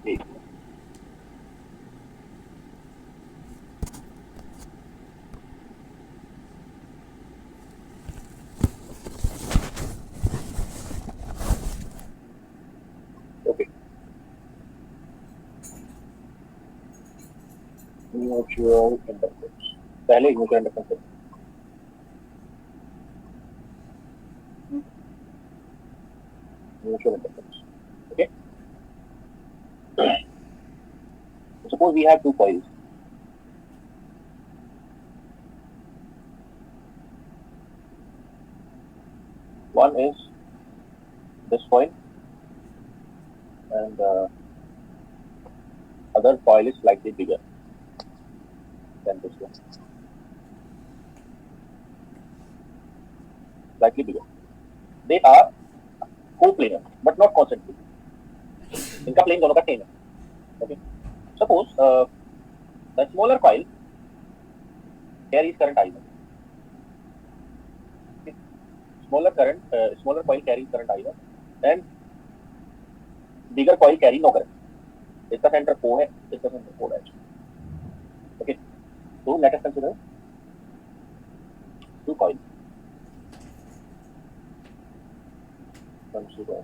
जी okay mutual inductance पहले mutual inductance mutual inductance okay suppose we have two coils. One is this coil and other coil is slightly bigger than this one. Slightly bigger. They are coplanar but not constantly. इनका plane दोनों का same है. Okay. Suppose the smaller coil carries current I1. Okay. Smaller coil carries current I1 and bigger coil carry no current. इसका center O है, इसका center O है. Okay. So let us consider two coils. Consider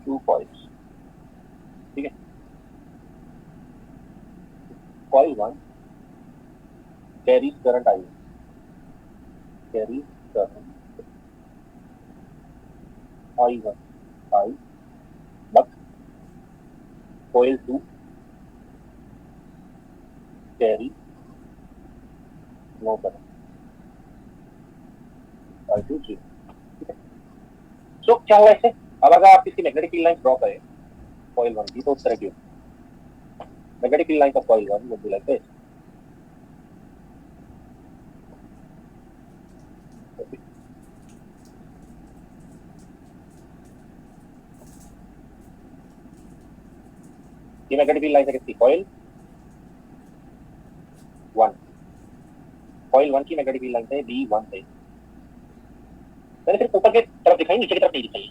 two coils. ठीक है. Coil 1 carries current I1. Carries current I1 I, but coil 2 carries no current. I2 0. ठीक है. So क्या हुआ इससे? अब अगर आप इसकी मैग्नेटिक फील्ड लाइन ड्रॉ करें coil 1 की तो उस तरह की magnetic field lines of coil 1 would be like this. Okay. ये magnetic field lines है किसकी? coil 1. coil 1 की magnetic field lines है B1 से. मैंने सिर्फ ऊपर की तरफ दिखाई, नीचे की तरफ नहीं दिखाई.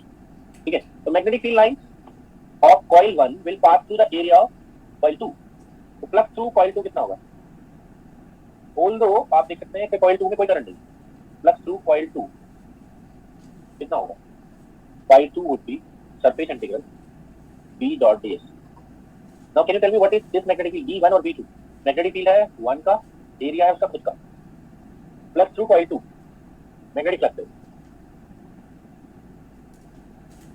ठीक है. तो magnetic field lines of coil 1 will pass through the area of coil 2. तो फ्लक्स थ्रू coil 2 कितना होगा? Although आप देख सकते हैं कि coil 2 में कोई करंट नहीं, फ्लक्स थ्रू coil 2 कितना होगा? Phi 2 would be surface integral B dot ds. Now can you tell me what is this magnetic field B1 और B2? मैग्नेटिक फील्ड है 1 का, एरिया है उसका खुद का, flux through coil 2 magnetic flux है.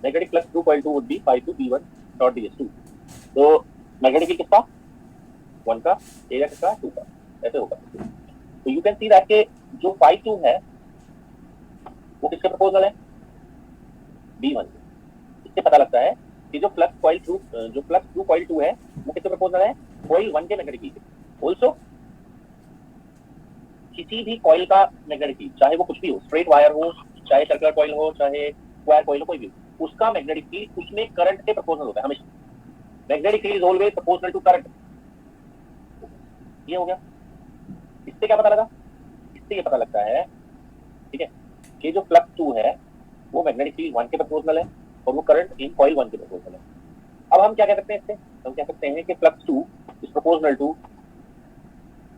Magnetic flux through coil 2 would be phi 2 B1 dot ds2. तो magnetic field किसका? 1 का, एरिया किसका? 2 का. ऐसे होगा. तो यू कैन सी दैट के जो phi 2 है वो किसके प्रपोजल है? B1. इससे पता लगता है कि जो फ्लक्स थ्रू coil 2 है वो किसके प्रपोजल है? coil 1 के मैग्नेटिक फील्ड. ऑल्सो किसी भी कॉइल का मैग्नेटिक फील्ड, चाहे वो कुछ भी हो, स्ट्रेट वायर हो, चाहे सर्कुलर कॉइल हो, चाहे स्क्वायर कॉइल हो, कोई भी, उसका मैग्नेटिक फील्ड उसमें करंट के प्रोपोर्शनल होता है हमेशा. Magnetic field is always proportional to current. ये हो गया. इससे क्या पता लगा? इससे ये पता लगता है, ठीक है, कि जो फ्लक्स 2 है वो मैग्नेटिक फील्ड 1 के प्रोपोर्शनल है और वो करंट इन कॉइल 1 के प्रोपोर्शनल है. अब हम क्या कह सकते हैं इससे? हम कह सकते हैं कि flux 2 is proportional to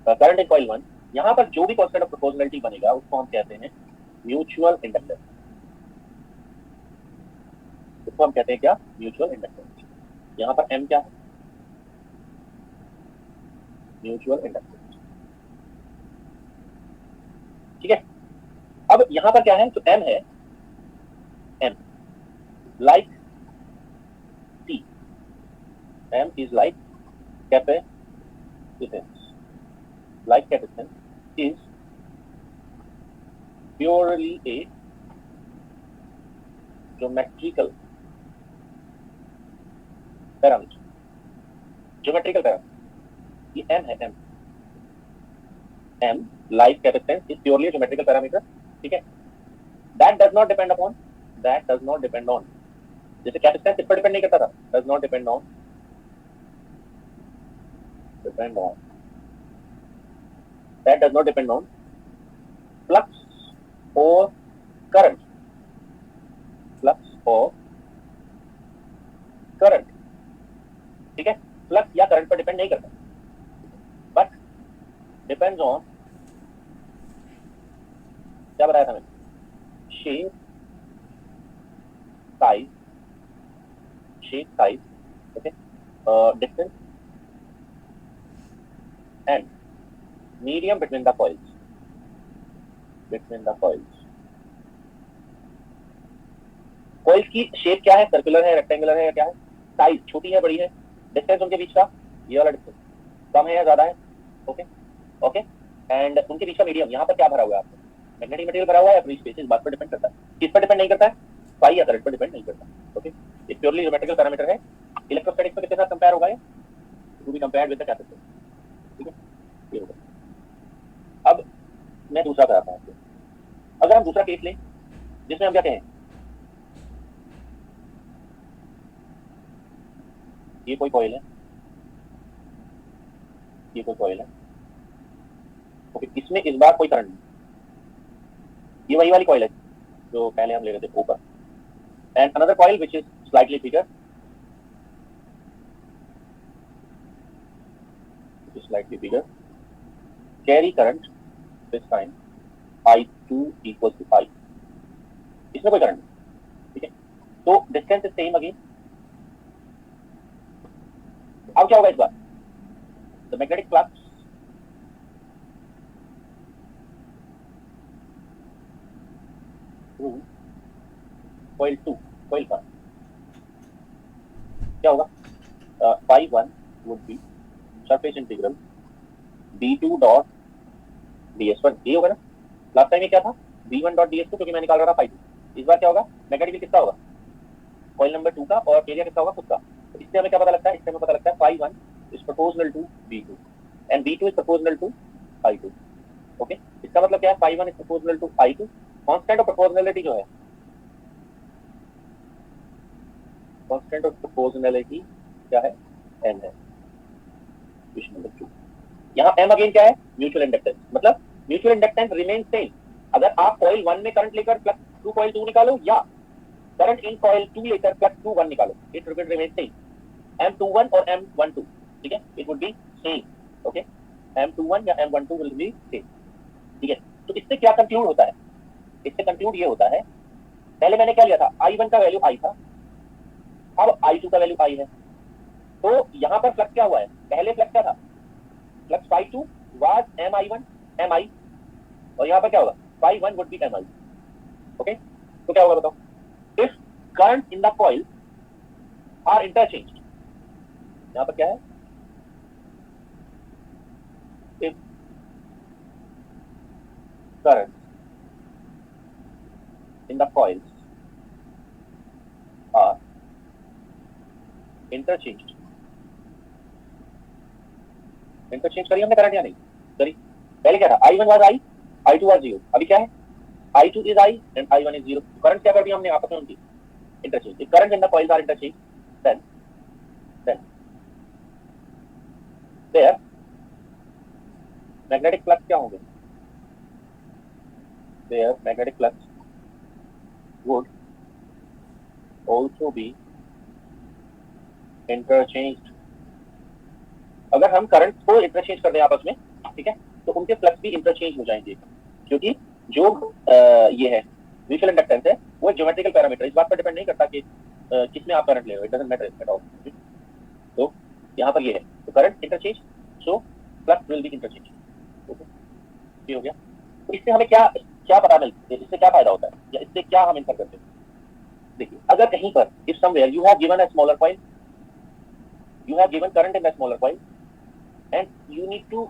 current in coil 1. यहाँ पर जो भी कांस्टेंट ऑफ प्रोपोर्शनलिटी बनेगा उसको हम कहते हैं म्यूचुअल इंडक्टेंस. उसको हम कहते हैं क्या? Mutual inductance. यहाँ पर M क्या है? Mutual inductance. ठीक है. अब यहाँ पर क्या है? तो M है, M like C. M is like capacitance. Like capacitance is purely a geometrical parameter. Geometrical parameter. ये M है, M like capacitance is purely a geometrical parameter. ठीक है. That does not depend on. जैसे capacitance इस पर depend नहीं करता था. Does not depend on. That does not depend on flux or current. Flux or current. Depend नहीं करता, बट डिपेंड्स ऑन, क्या बताया था मैंने, shape size, okay, distance and medium between the coils, coils की शेप क्या है, सर्कुलर है, रेक्टेंगुलर है या क्या है, साइज छोटी है, बड़ी है, डिस्टेंस उनके बीच का, ये वाला डिस्टेंस कम है या ज्यादा है, ओके ओके, एंड उनके बीच का मीडियम, यहाँ पर क्या भरा हुआ है आपको, मैग्नेटिक मटेरियल भरा हुआ है, फ्री स्पेस, इस बात पर डिपेंड करता है, किस पर डिपेंड नहीं करता है, पाई या करंट पर डिपेंड नहीं करता, ओके, ये प्योरली ज्योमेट्रिकल पैरामीटर है, इलेक्ट्रोस्टैटिक्स में किसके साथ कंपेयर होगा ये, to be compared with the capacitor, ठीक है, ये होगा। अब मैं दूसरा कराता हूँ आपको, अगर हम दूसरा केस लें जिसमें हम क्या कहें, ये कोई कॉइल है, ये कोई कॉइल है, ओके, इसमें इस बार कोई करंट नहीं, ये वही वाली कॉइल है जो पहले हम ले रहे थे ऊपर, and another coil which is slightly bigger, carry current this time I2 equals to I, इसमें कोई करंट नहीं, ठीक है, तो डिस्टेंस इज सेम अगेन। अब क्या होगा इस बार, the magnetic flux through coil 2, coil का क्या होगा, phi 1 would be surface integral d2 dot ds1, ये होगा ना, लास्ट टाइम ये क्या था, d1 dot ds2, क्योंकि मैं निकाल रहा था phi 2, इस बार क्या होगा, मैग्नेटिक फील्ड किसका होगा, कॉइल नंबर 2 का, और एरिया किसका होगा, खुद का, तो इससे हमें क्या पता लगता है, इससे हमें पता लगता है phi 1 is proportional to b2 and b2 is proportional to I2, okay, इसका मतलब क्या है, phi 1 is proportional to I2, constant of proportionality जो है, कांस्टेंट ऑफ प्रोपोर्शनैलिटी क्या है, n है, क्वेश्चन नंबर 2, यहाँ m अगेन क्या है, म्यूचुअल इंडक्टेंस, मतलब म्यूचुअल इंडक्टेंस रिमेन सेम, अगर आप कॉइल 1 में करंट लेकर प्लस 2 कॉइल 2 निकालो, या करंट इन कॉइल 2 लेकर प्लस 2 1 निकालो, it will remain same, M21 और M12, ठीक है, it would B same, okay, M21 या M12 विल बी सेम, ठीक है, तो इससे क्या कंक्लूड होता है, इससे कंक्लूड ये होता है, पहले मैंने क्या लिया था, I1 का वैल्यू I था, अब I2 का वैल्यू I है, तो यहाँ पर फ्लक्स क्या हुआ है, पहले फ्लक्स क्या था, flux phi 2 was mi1 mi, और यहाँ पर क्या होगा, phi 1 would be mi, okay, तो क्या होगा बताओ, if current in the coil are interchanged, यहाँ पर क्या है, if current in the coils are interchanged, interchange करी हमने करंट या नहीं करी, पहले क्या था, I1 was I, I2 was 0, अभी क्या है, I2 is I and I1 is 0, current क्या कर दिया हमने आपस में उनकी interchange, if current in the coils are interchange then there magnetic flux क्या होंगे, there magnetic flux would also be interchanged, अगर हम करंट को इंटरचेंज कर दें आपस में, ठीक है, तो उनके फ्लक्स भी इंटरचेंज हो जाएंगे, क्योंकि जो ये है म्यूचुअल इंडक्टेंस है, वो ज्योमेट्रिकल पैरामीटर, इस बात पर डिपेंड नहीं करता कि किसमें आप करंट ले रहे हो, it doesn't matter at all, तो यहाँ पर ये है, तो current interchange, so flux will be interchange, okay, ये हो गया, तो इससे हमें क्या क्या पता मिलता है, इससे क्या फायदा होता है, या इससे क्या हम इंफर करते हैं, देखिए, अगर कहीं पर if somewhere you have given a smaller coil, you have given current in the smaller coil and you need to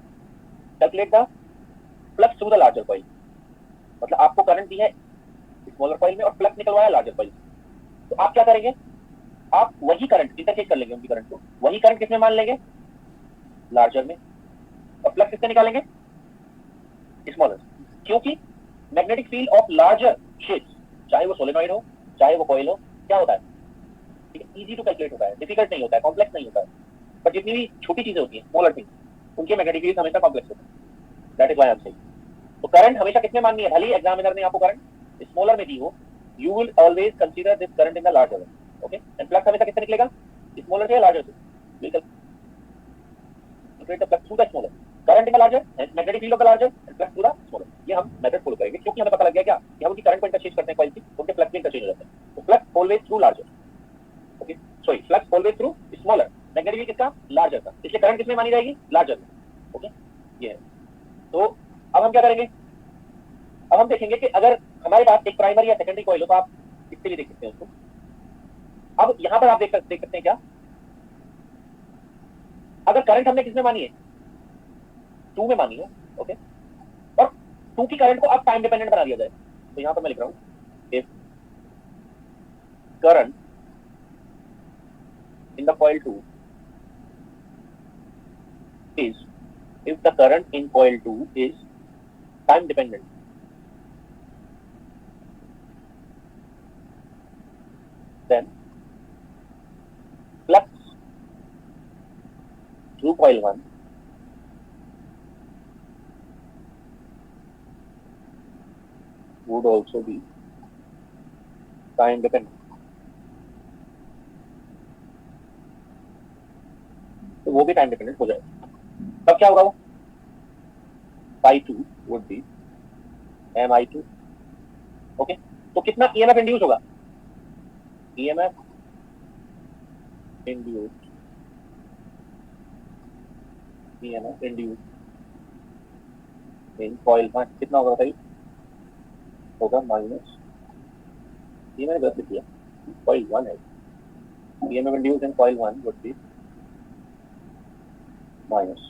calculate the flux through the larger coil, मतलब आपको करंट दी है स्मॉलर कॉइल में और फ्लक्स निकलवाया larger coil, तो आप क्या करेंगे, आप वही करंट इंटरचेंज कर लेंगे, उनकी करंट को वही करंट किसमें मान लेंगे, लार्जर में, और फ्लक्स किससे निकालेंगे, स्मॉलर, क्योंकि magnetic field of larger shapes, चाहे वो सोलेनॉइड हो चाहे वो कॉइल हो, क्या होता है, इजी टू कैलकुलेट होता है, डिफिकल्ट नहीं होता है, कॉम्प्लेक्स नहीं होता है, पर जितनी भी छोटी चीजें होती हैं, स्मॉलर थिंग्स, उनके मैग्नेटिक फील्ड हमेशा कॉम्प्लेक्स होते हैं, that is why I am saying, तो करंट हमेशा किसमें माननी है, भले ही एग्जामिनर ने आपको करंट स्मॉलर में दी हो, you will always consider this current in the larger, okay, and flux हमेशा किससे निकलेगा, स्मॉलर से या लार्जर से, बिल्कुल, create the flux through the smaller. Current in the larger and magnetic field of the larger and flux through the smaller. ये हम method follow करेंगे क्योंकि हमें पता लग गया क्या कि हम उनकी करंट को इंटरचेंज करते हैं कॉइल की, उनके फ्लक्स भी इंटरचेंज हो जाते हैं. तो flux always through larger. Okay, sorry, flux always through smaller. Magnetic field किसका? लार्जर का. इसलिए करंट किसमें मानी जाएगी? लार्जर में. ओके, ये है. तो अब हम क्या करेंगे? अब हम देखेंगे कि अगर हमारे पास एक प्राइमरी या सेकेंडरी कॉइल हो तो आप इससे भी देख सकते हैं उसको. अब यहां पर आप देख सकते हैं क्या, अगर करंट हमने किसमें मानी है? 2 में मानी है. ओके, और 2 की करंट को अब टाइम डिपेंडेंट बना दिया जाए तो यहां पर मैं लिख रहा हूं if current in the coil 2 is if the current in coil 2 is time dependent, then flux through coil 1 would also be time dependent. तो वो भी टाइम डिपेंडेंट हो जाएगा. तब क्या होगा? वो phi2 would be mi2. Okay, तो कितना ईएमएफ इंड्यूस होगा? ईएमएफ इंड्यूस इन कॉइल 1 कितना होगा बताइए? होगा माइनस, ये मैंने गलत लिख दिया, कॉइल 1 है. EMF induce in coil 1 would be minus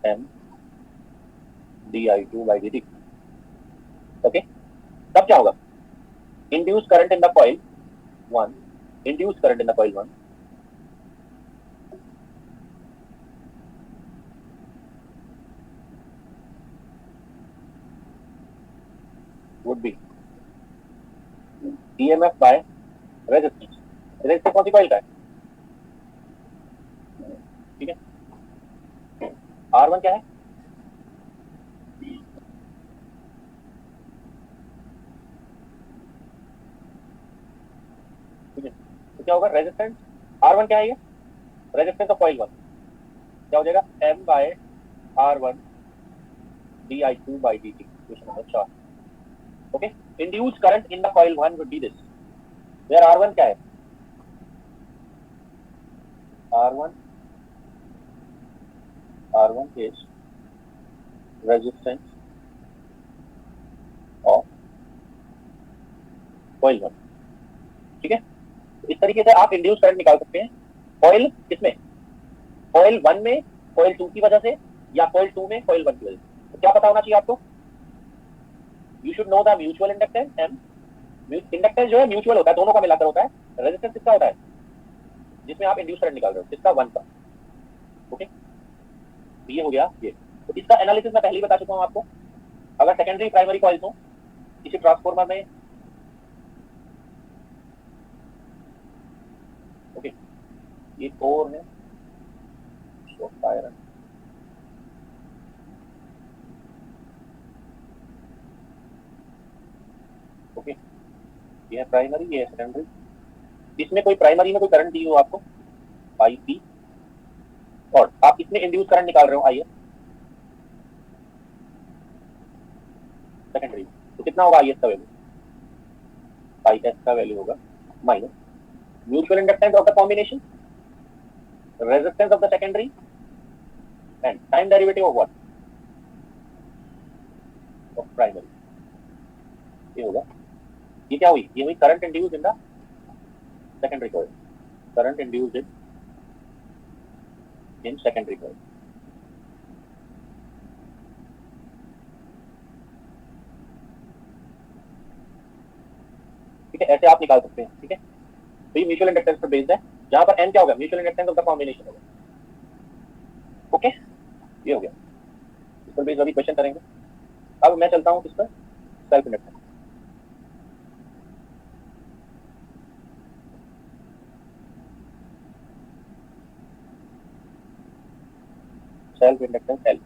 m di2 by dt. Okay, तब क्या होगा? Induce current in the coil 1, induce current in the coil 1 would be EMF by resistance. Resistance कौन सी कॉइल का है? ठीक है, R1 क्या है? ठीक है, तो क्या होगा? रेजिस्टेंस R1 क्या है? ये रेजिस्टेंस ऑफ कॉइल 1 क्या हो जाएगा? M by R1 di2 by dt. Question number 4. Okay, induce current in the coil 1 would be this, where R1 क्या है? R1 is resistance of coil 1. ठीक है, इस तरीके से आप इंड्यूस करंट निकाल सकते हैं कॉइल किसमें? कॉइल 1 में कॉइल 2 की वजह से या कॉइल 2 में कॉइल 1 की वजह से. तो क्या पता होना चाहिए आपको? You should know the mutual inductance M. Inductance जो है म्यूचुअल होता है, दोनों का मिलाकर होता है. रेजिस्टेंस किसका होता है? जिसमें आप इंड्यूस करंट निकाल रहे हो, किसका? 1 का. ओके, तो ये हो गया ये. तो इसका एनालिसिस मैं पहले ही बता चुका हूं आपको. अगर सेकेंडरी प्राइमरी कॉइल्स हो किसी ट्रांसफार्मर में, ओके, ये कोर है, सॉफ्ट आयरन, ओके, ये है प्राइमरी, ये है सेकेंडरी. इसमें कोई प्राइमरी में कोई करंट दी हो आपको IP, और आप इसमें इंड्यूस करंट निकाल रहे हो IS सेकेंडरी. तो कितना होगा IS का वैल्यू? IS का वैल्यू होगा minus mutual inductance of the combination, resistance of the secondary and time derivative of what? Of primary. ये होगा, ये क्या हुई? ये हुई current induce in the secondary coil. Current induce in secondary coil. ठीक है, ऐसे आप निकाल सकते हैं. ठीक है, तो ये म्यूचुअल इंडक्टेंस पर बेस्ड है, जहां पर n क्या होगा? Mutual inductance of the combination होगा. ओके, ये हो गया. इस पर बेस्ड अभी क्वेश्चन करेंगे. अब मैं चलता हूं किस पर? Self inductance. Self inductance L.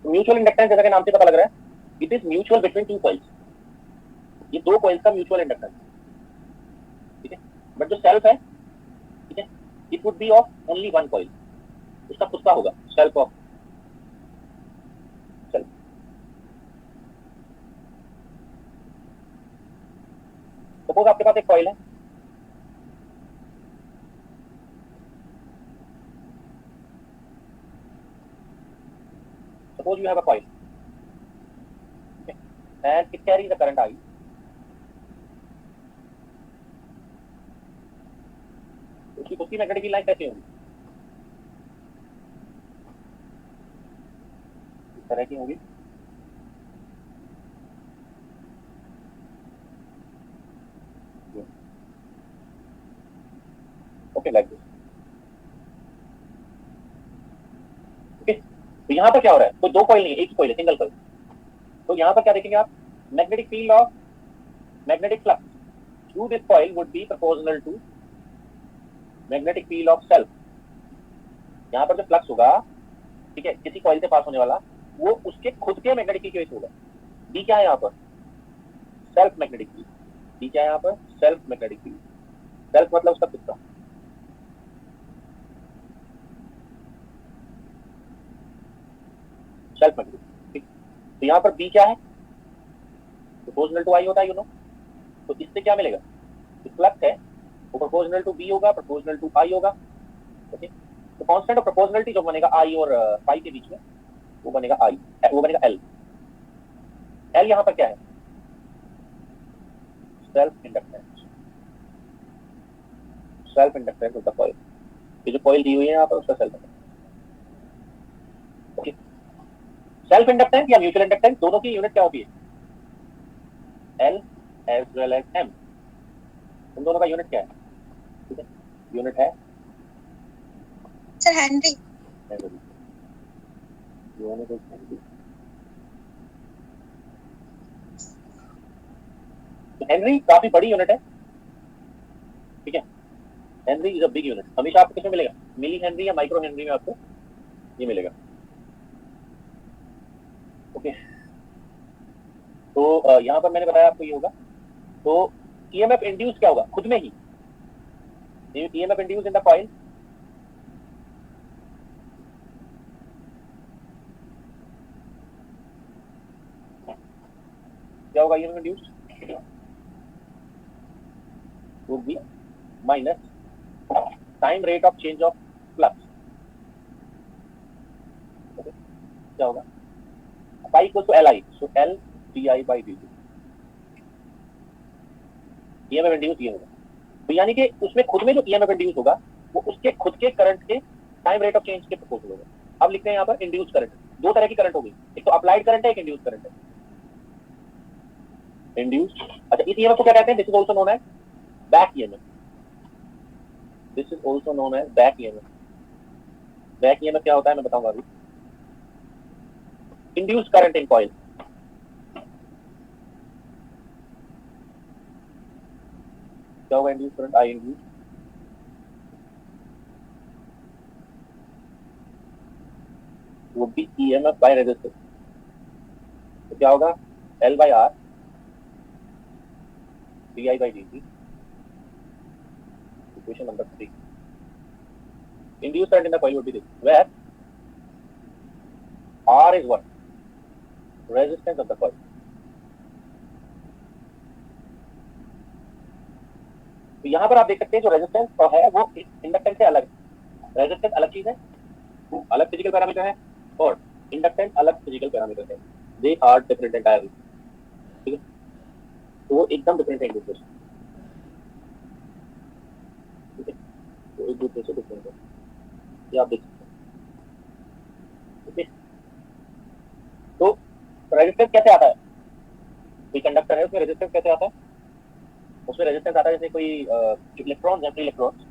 तो म्यूचुअल इंडक्टेंस जैसा कि नाम से पता लग रहा है, it is mutual between two coils. ये दो कॉइल्स का म्यूचुअल इंडक्टेंस. ठीक है, बट जो सेल्फ है, ठीक है, it would B of only one coil. उसका खुद का होगा, सेल्फ ऑफ सेल्फ। सपोज आपके पास एक कॉइल है, suppose you have a coil and it carries a current I, उसकी खुद की मैग्नेटिक लाइन कैसे होगी, इस तरह की होगी। Okay, like this. ओके, तो यहाँ पर क्या हो रहा है, तो दो कॉइल नहीं है, एक ही कॉइल है, सिंगल कॉइल। तो यहाँ पर क्या देखेंगे आप, magnetic field of magnetic flux through this coil would be proportional to magnetic field of self. यहाँ पर जो फ्लक्स होगा, ठीक है, किसी कॉइल से पास होने वाला, वो उसके खुद के मैग्नेटिक फील्ड की वजह से होगा। डी क्या है यहाँ पर, सेल्फ मैग्नेटिक फील्ड। डी क्या है यहाँ पर, सेल्फ मैग्नेटिक फील्ड। सेल्फ मतलब उसका खुद का। सेल्फ मैग्नेटिक, ठीक। तो यहाँ पर बी क्या है, प्रोपोर्शनल टू आई होता है, यू नो। तो इससे क्या मिलेगा, फ्लक्स है वो प्रोपोर्शनल टू बी होगा, प्रोपोर्शनल टू आई होगा। ओके, तो कांस्टेंट ऑफ प्रोपोर्शनलिटी जो बनेगा आई और पाई के बीच में, वो बनेगा आई, वो बनेगा एल। एल यहाँ पर क्या है, self inductance. Self inductance of the coil, ये जो कॉइल दी हुई है यहाँ पर उसका self inductance. Okay, self inductance या म्यूचुअल इंडक्टेंस दोनों की यूनिट क्या होती है, L as well as M. उन दोनों का यूनिट क्या है, ठीक है, यूनिट है sir Henry. Unit is Henry. Henry काफी बड़ी यूनिट है, ठीक है। Henry is a big unit. हमेशा आपको किसमें मिलेगा, मिली हेनरी या माइक्रो हेनरी में आपको ये मिलेगा। ओके, तो यहाँ पर मैंने बताया आपको ये होगा। तो ईएमएफ इंड्यूस क्या होगा, खुद में ही EMF induce in the coil, क्या होगा, EMF induce would be minus time rate of change of flux। okay, क्या होगा, phi equals to li, so L di by dt। EMF induce ये होगा। तो यानी कि उसमें खुद में जो ईएमएफ इंड्यूस होगा वो उसके खुद के करंट के टाइम रेट ऑफ चेंज के प्रोपोर्शनल होगा। अब लिखते हैं यहाँ पर इंड्यूस करंट। दो तरह की करंट होगी, एक तो अप्लाइड करंट है, एक इंड्यूस करंट है। इंड्यूस, अच्छा, इस ईएमएफ को क्या कहते हैं, this is also known as back EMF. This is also known as back EMF. Back EMF क्या होता है मैं बताऊंगा अभी। इंड्यूस करंट इन कॉइल, क्या होगा, induce current I induce would be EMF by resistance। तो क्या होगा, L by R di by dt। Equation number 3। Induced current in the coil would be this, where R is what, resistance of the coil। तो यहाँ पर आप देख सकते हैं जो रेजिस्टेंस है वो इंडक्टेंस से अलग है। रेजिस्टेंस अलग चीज है, अलग फिजिकल पैरामीटर है, और इंडक्टेंस अलग फिजिकल पैरामीटर है। दे आर डिफरेंट एंटायरली, ठीक है, तो वो एकदम डिफरेंट है एक दूसरे से, ठीक है, तो एक दूसरे से डिफरेंट है, ये आप देख सकते हैं, ठीक है। तो रेजिस्टेंस कैसे आता है, कोई कंडक्टर है उसमें रेजिस्टेंस कैसे आता है, उसमें रेजिस्टेंस आता है जैसे कोई जो इलेक्ट्रॉन्स है, फ्री इलेक्ट्रॉन्स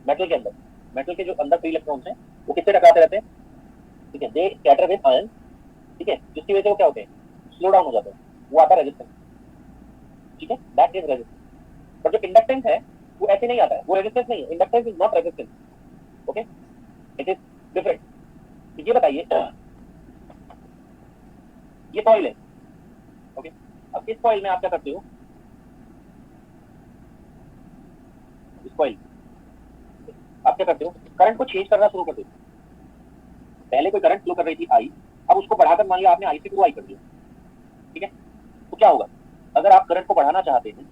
मेटल के अंदर, मेटल के जो अंदर फ्री इलेक्ट्रॉन्स हैं वो किससे टकराते रहते हैं, ठीक है, दे स्कैटर विद आयन, ठीक है, जिसकी वजह से वो क्या होते हैं, स्लो डाउन हो जाते हैं, वो आता है रेजिस्टेंस, ठीक है, दैट इज रेजिस्टेंस। पर जो इंडक्टेंस है वो ऐसे नहीं आता है, वो रेजिस्टेंस नहीं है, inductance is not resistance, okay, it is different. तो ये बताइए, ये कॉइल है, ओके, अब इस कॉइल में आप क्या करते हो, इस कॉइल आप क्या करते हो, करंट को चेंज करना शुरू कर देते हो, पहले कोई करंट फ्लो कर रही थी आई, अब उसको बढ़ाकर मान लिया आपने आई से 2i कर दिया, ठीक है, तो क्या होगा, अगर आप करंट को बढ़ाना चाहते हैं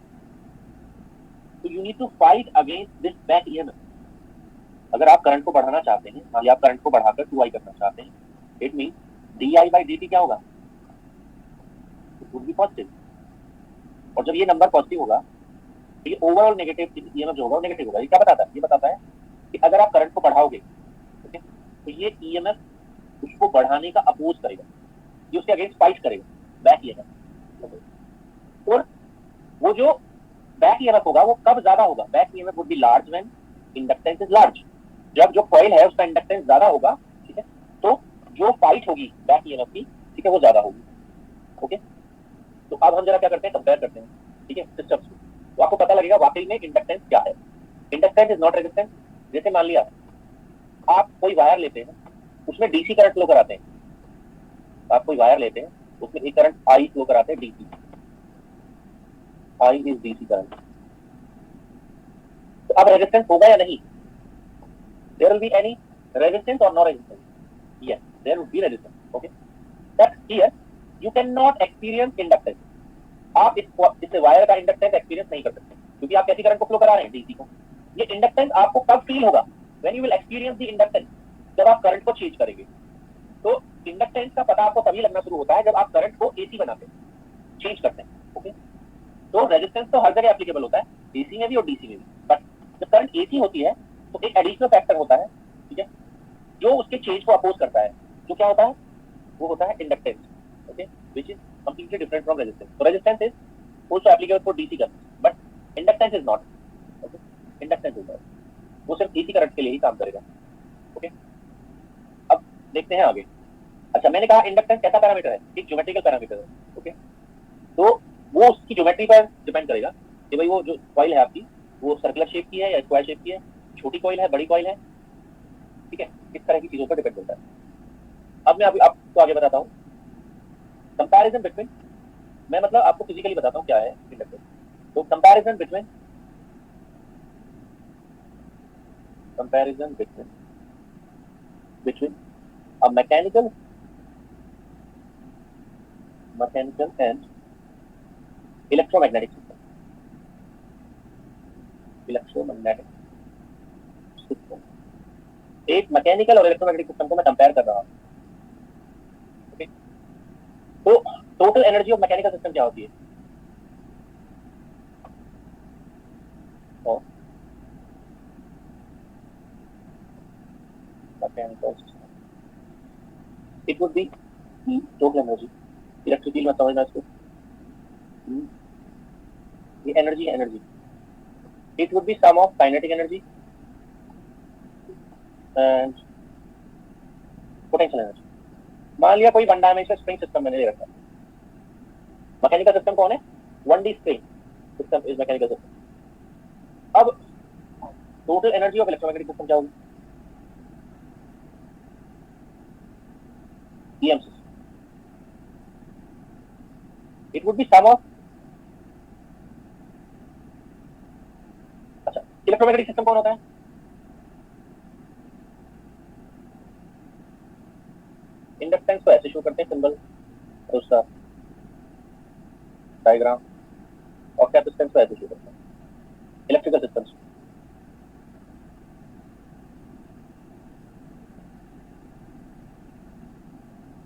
तो you need to fight against this back EMF. अगर आप करंट को बढ़ाना चाहते हैं, मान लिया आप करंट को बढ़ाकर 2i करना चाहते हैं, इट मीन di/dt क्या होगा, इट वुड बी पॉजिटिव। और जब ये नंबर पॉजिटिव होगा तो ये ओवरऑल नेगेटिव ईएमएफ जो होगा वो नेगेटिव होगा। ये क्या बताता है, ये बताता है कि अगर आप करंट को बढ़ाओगे, ओके, तो ये ईएमएफ उसको बढ़ाने का अपोज करेगा, ये उसके अगेंस्ट फाइट करेगा, बैक ईएमएफ। और वो जो बैक ईएमएफ होगा वो कब ज्यादा होगा, back EMF would be large when inductance is large. जब जो कॉइल है उसका इंडक्टेंस ज्यादा होगा, ठीक है, तो जो फाइट होगी बैक ईएमएफ की, ठीक है, वो ज्यादा होगी। ओके, तो अब हम जरा क्या करते हैं, कंपेयर करते हैं, ठीक है, सिस्टम्स को, तो आपको पता लगेगा वाकई में इंडक्टेंस क्या है। Inductance is not resistance. जैसे मान लिया आप कोई वायर लेते हैं, उसमें डीसी करंट फ्लो कराते हैं, आप कोई वायर लेते हैं उसमें एक करंट आई फ्लो कराते हैं, DC, I is DC current. तो अब रेजिस्टेंस होगा या नहीं, there will be any resistance और no resistance, yes there will be resistance, okay, but here you can not experience inductance. आप इस वायर का इंडक्टेंस एक्सपीरियंस नहीं कर सकते क्योंकि आप कैसी करंट को फ्लो करा रहे हैं, डीसी को। ये इंडक्टेंस आपको कब फील होगा, when you will experience the inductance, जब आप करंट को चेंज करेंगे। तो इंडक्टेंस का पता आपको तभी लगना शुरू होता है जब आप करंट को एसी बनाते हैं, चेंज करते हैं, ओके। तो रेजिस्टेंस तो हर जगह एप्लीकेबल होता है, एसी में भी और डीसी में भी, बट जब करंट एसी होती है तो एक एडिशनल फैक्टर होता है, ठीक है, जो उसके चेंज को अपोज करता है, जो क्या होता है, वो होता है inductance, okay, which is completely different from resistance. तो resistance is also applicable for DC current, but inductance is not, okay, inductance is not, वो सिर्फ DC करंट के लिए ही काम करेगा, ओके। अब देखते हैं आगे। अच्छा, मैंने कहा इंडक्टेंस कैसा पैरामीटर है, एक ज्योमेट्रिकल पैरामीटर है, ओके, तो वो उसकी ज्योमेट्री पर डिपेंड करेगा कि भाई वो जो कॉइल है आपकी वो सर्कुलर शेप की है या स्क्वायर शेप की है, छोटी कॉइल है, बड़ी कॉइल है, ठीक है, इस तरह की चीजों पर डिपेंड करता है। अब मैं अभी आपको आगे बताता हूँ कंपैरिजन बिटवीन, मैं मतलब आपको फिजिकली बताता हूँ क्या है इंडक्टेंस। तो comparison between a mechanical and electromagnetic system, एक मैकेनिकल और इलेक्ट्रोमैग्नेटिक सिस्टम को मैं कंपेयर कर रहा हूँ, ओके। तो total energy of mechanical system क्या होती है, और mechanical system it would be total energy, electricity में समझना इसको, ये एनर्जी है, energy, it would be sum of kinetic energy and potential energy. मान लिया कोई वन डायमेंशनल स्प्रिंग सिस्टम मैंने ले रखा है, मैकेनिकल सिस्टम कौन है, 1D spring system is mechanical system. अब total energy of electromagnetic system क्या होगी, EM system, it would be sum of, अच्छा, इलेक्ट्रोमैग्नेटिक सिस्टम कौन होता है, इंडक्टेंस को ऐसे शो करते हैं सिंबल और उसका डायग्राम, और कैपेसिटेंस को ऐसे शो करते हैं electrical systems.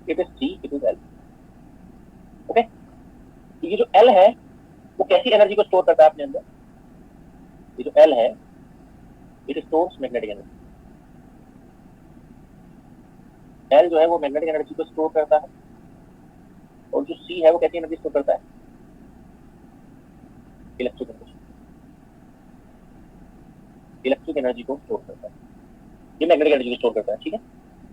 It is C, it is L, okay. तो ये जो L है वो कैसी एनर्जी को स्टोर करता है अपने अंदर, ये जो L है it stores magnetic energy, L जो है वो मैग्नेटिक एनर्जी को स्टोर करता है, और जो C है वो कैसी एनर्जी स्टोर करता है, इलेक्ट्रिक एनर्जी, इलेक्ट्रिक एनर्जी को स्टोर करता है, ये मैग्नेटिक एनर्जी को स्टोर करता है, ठीक है।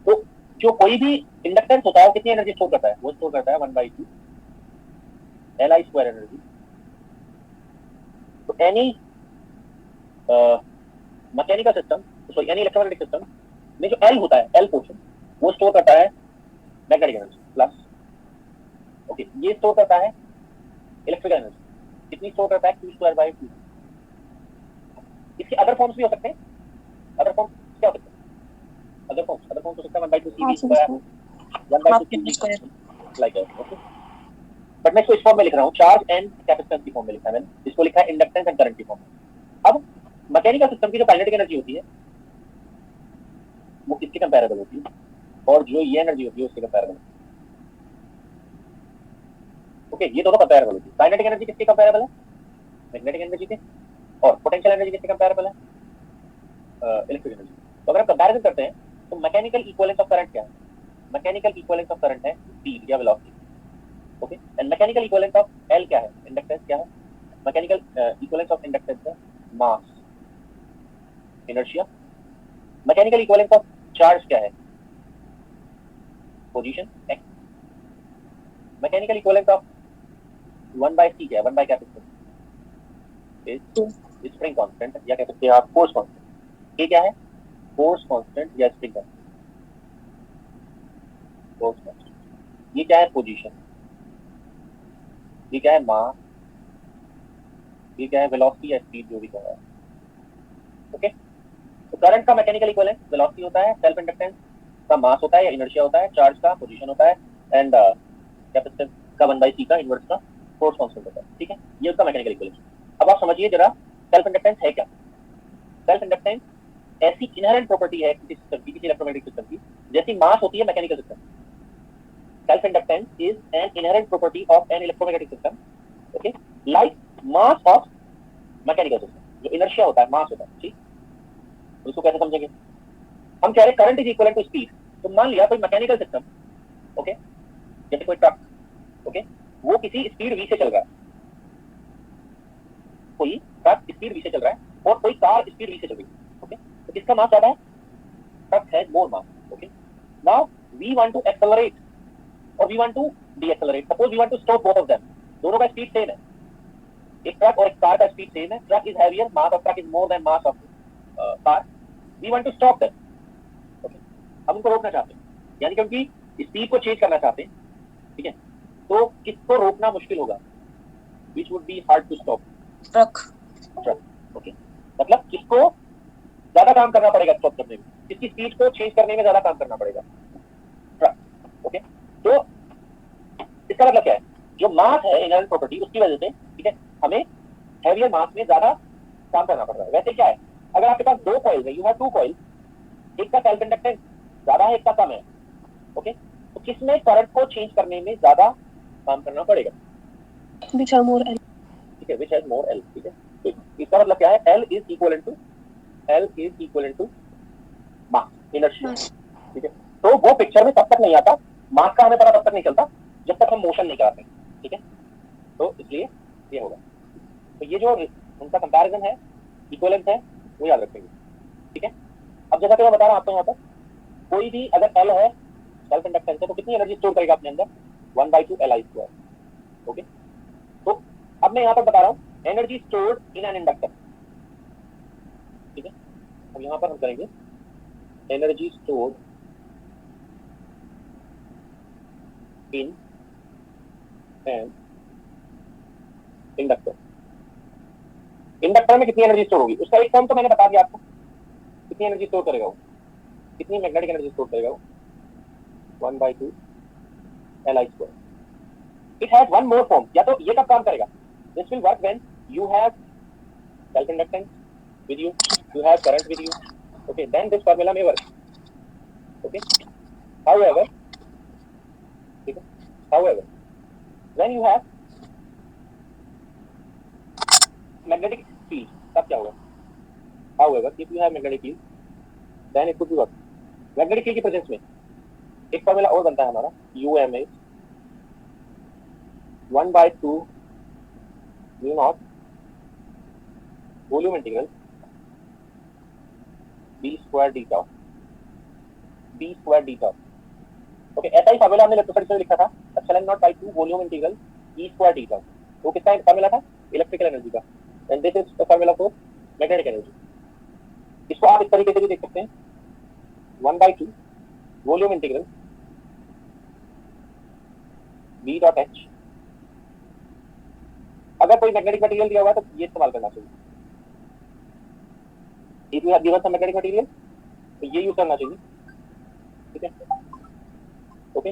तो जो कोई भी इंडक्टेंस होता है वो कितनी एनर्जी स्टोर करता है, वो स्टोर करता है 1/2 Li स्क्वायर एनर्जी। तो any mechanical system, sorry any electromagnetic system में जो L होता है, L पोर्शन, वो स्टोर करता है मैग्नेटिक एनर्जी प्लस, ओके, ये स्टोर करता है इलेक्ट्रिकल एनर्जी, कितनी स्टोर करता है, Q²/2। इसके अदर फॉर्म्स भी हो सकते हैं, अदर फॉर्म्स क्या हो सकते हैं, अदर फॉर्म्स रिस्पॉन्स हो सकता है 1/2 CV half square, 1/2 half CV square. Like that. Okay, but मैं इसको इस फॉर्म में लिख रहा हूँ, चार्ज एंड कैपेसिटेंस की फॉर्म में लिखा है मैंने, इसको लिखा है इंडक्टेंस एंड करंट की फॉर्म में। अब मैकेनिकल सिस्टम की जो काइनेटिक एनर्जी होती है वो किसके कंपैरेबल होती है, और जो ये एनर्जी होती है उसके कंपैरेबल। ओके, ये दोनों कंपैरेबल होती है। काइनेटिक एनर्जी किसके कंपैरेबल है, मैग्नेटिक एनर्जी के, और पोटेंशियल एनर्जी किसके कंपैरेबल है, इलेक्ट्रिक एनर्जी। तो अगर हम कंपैरिजन करते हैं तो मैकेनिकल इक्विवेलेंस ऑफ करंट क्या है, मैकेनिकल इक्विवेलेंस ऑफ करंट है स्पीड या velocity. Okay, and mechanical equivalence of L क्या है, इंडक्टेंस क्या है, मैकेनिकल इक्विवेलेंस ऑफ इंडक्टेंस है mass, inertia. Mechanical equivalence of charge क्या है, position x. Mechanical equivalence of 1/c क्या है, 1 by capacitance is spring constant, या कह सकते हैं आप फोर्स कांस्टेंट। ये क्या है, फोर्स कांस्टेंट या स्प्रिंग कांस्टेंट, फोर्स कांस्टेंट। ये क्या है, पोजीशन। ये क्या है, मास। ये क्या है, वेलोसिटी या स्पीड, जो भी कह रहा है। ओके, तो करंट का मैकेनिकल इक्विवेलेंस वेलोसिटी होता है, सेल्फ इंडक्टेंस का मास होता है या इनर्शिया होता है, चार्ज का पोजीशन होता है, एंड कैपेसिटेंस का 1/c का इनवर्स का फोर्स कांस्टेंट होता है। ठीक है, ये उसका मैकेनिकल इक्विवेलेंस। अब आप समझिए जरा सेल्फ इंडक्टेंस है क्या। सेल्फ इंडक्टेंस ऐसी इनहेरेंट प्रॉपर्टी है किसी सिस्टम की, किसी इलेक्ट्रोमैग्नेटिक सिस्टम की, जैसी मास होती है mechanical system. Self inductance is an inherent property of an electromagnetic system, okay, like mass of mechanical system. जो इनर्शिया होता है मास होता है। ठीक, तो इसको कैसे समझेंगे, हम कह रहे हैं current is equivalent to speed. तो मान लिया कोई मैकेनिकल सिस्टम, ओके, जैसे कोई ट्रक, ओके, वो किसी स्पीड v से चल रहा है, कोई ट्रक स्पीड v से चल रहा है और कोई कार स्पीड v से चल रही है। ओके, तो किसका मास ज्यादा है, truck has more mass. Okay, now we want to accelerate और we want to decelerate. Suppose we want to stop both of them, दोनों का स्पीड सेम है, एक ट्रक और एक कार का स्पीड सेम है, truck is heavier, mass of truck is more than mass of car, we want to stop them. Okay, हम उनको रोकना चाहते हैं, यानी कि उनकी स्पीड को चेंज करना चाहते हैं। ठीक है, तो किसको रोकना मुश्किल होगा, which would be hard to stop, truck. Okay, मतलब किसको ज्यादा काम करना पड़ेगा स्टॉप करने में, किसकी स्पीड को चेंज करने में ज्यादा काम करना पड़ेगा, ट्रक। ओके, तो इसका मतलब क्या है, जो मास है इनहेरेंट प्रॉपर्टी उसकी वजह से, ठीक है, हमें हैवियर मास में ज्यादा काम करना पड़ रहा है। वैसे क्या है, अगर आपके पास दो कॉइल है, यू हैव टू कॉइल, एक का सेल्फ इंडक्टेंस ज्यादा है, एक का कम है, ओके, तो किसमें करंट को चेंज करने में ज्यादा काम करना पड़ेगा, which have more L। ठीक है, which has more L। ठीक है, तो इसका मतलब क्या है, L is equivalent to mass, inertia. ठीक है, तो वो पिक्चर में तब तक नहीं आता, मास का हमें पता तब तक नहीं चलता जब तक हम मोशन नहीं कराते। ठीक है, तो इसलिए ये होगा। तो ये जो उनका कंपैरिजन है, इक्विवेलेंस है, वो याद रखेंगे। ठीक है, अब जैसा कि मैं बता रहा हूं आपको, यहाँ पर कोई भी अगर L है, सेल्फ इंडक्टेंस है, तो कितनी एनर्जी स्टोर करेगा अपने अंदर, 1/2 Li²। ओके, तो अब मैं यहाँ पर बता रहा हूँ energy stored in an inductor. ठीक है, अब यहाँ पर हम करेंगे energy stored in an inductor. Inductor में कितनी एनर्जी स्टोर होगी, उसका एक फॉर्म तो मैंने बता दिया आपको, कितनी एनर्जी स्टोर करेगा वो, कितनी मैग्नेटिक एनर्जी स्टोर करेगा वो, 1/2 Li²। It has one more form, या तो ये कब काम करेगा, this will work when you have self inductance with you, you have current with you, okay, then this formula may work, okay, however, okay, however, when you have magnetic field, तब क्या होगा, however, if you have magnetic field, then it could be what, magnetic field की presence में एक formula और बनता है हमारा, um is 1/2 mu naught volume integral b square d tau, b square d tau। Okay, ऐसा ही फार्मूला हमने इलेक्ट्रोस्टैटिक्स में लिखा था, epsilon naught by 2 volume integral e square d tau। वो किसका फार्मूला था, इलेक्ट्रिकल एनर्जी का, and this is the formula for magnetic energy. इसको आप इस तरीके से भी देख सकते हैं, 1/2 volume integral b dot h। अगर कोई मैग्नेटिक मटेरियल दिया हुआ है तो ये इस्तेमाल करना चाहिए, if you have given some magnetic material तो ये यूज करना चाहिए, ओके,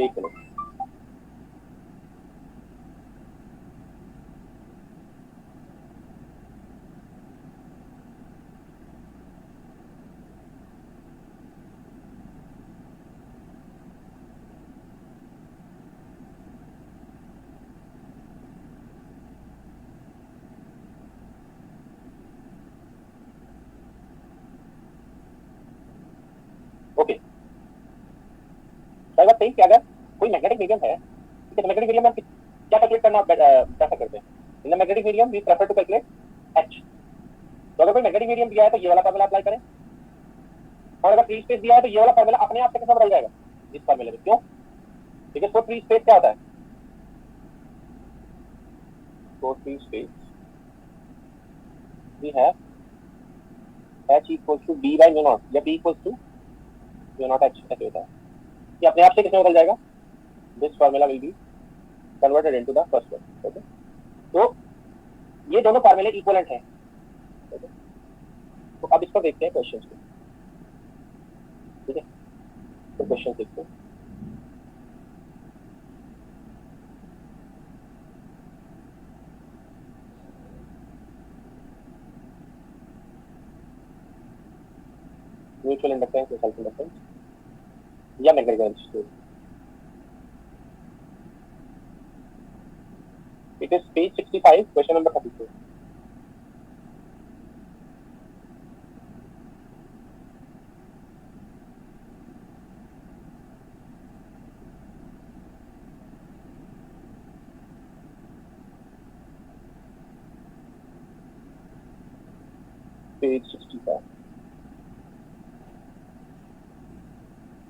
एक मिनट। ओके, बात सही कि अगर कोई मैग्नेटिक मीडियम है, ठीक है, मैग्नेटिक मीडियम में क्या कैलकुलेट करना कैसा करते हैं? In the magnetic medium we prefer to calculate H. तो अगर कोई मैग्नेटिक मीडियम दिया है तो ये वाला फार्मूला अप्लाई करें, और अगर फ्री स्पेस दिया है तो ये वाला फार्मूला अपने आप से कैसे बदल जाएगा इस फार्मूले में? क्यों? ठीक है, तो फ्री स्पेस क्या होता है? तो free space we have h equals to b by mu naught, या b equals to mu naught h ऐसे होता है। ये अपने आप से किसमें बदल जाएगा? This formula will be converted into the first one. Okay, तो ये दोनों फार्मूले इक्विवेलेंट हैं। ओके, तो अब इस पर देखते हैं क्वेश्चंस को। ठीक है, तो क्वेश्चन देखते हैं। म्यूचुअल इंडक्टेंस या सेल्फ इंडक्टेंस या magnetic resistance. It is page 65, question number 32। Page 65.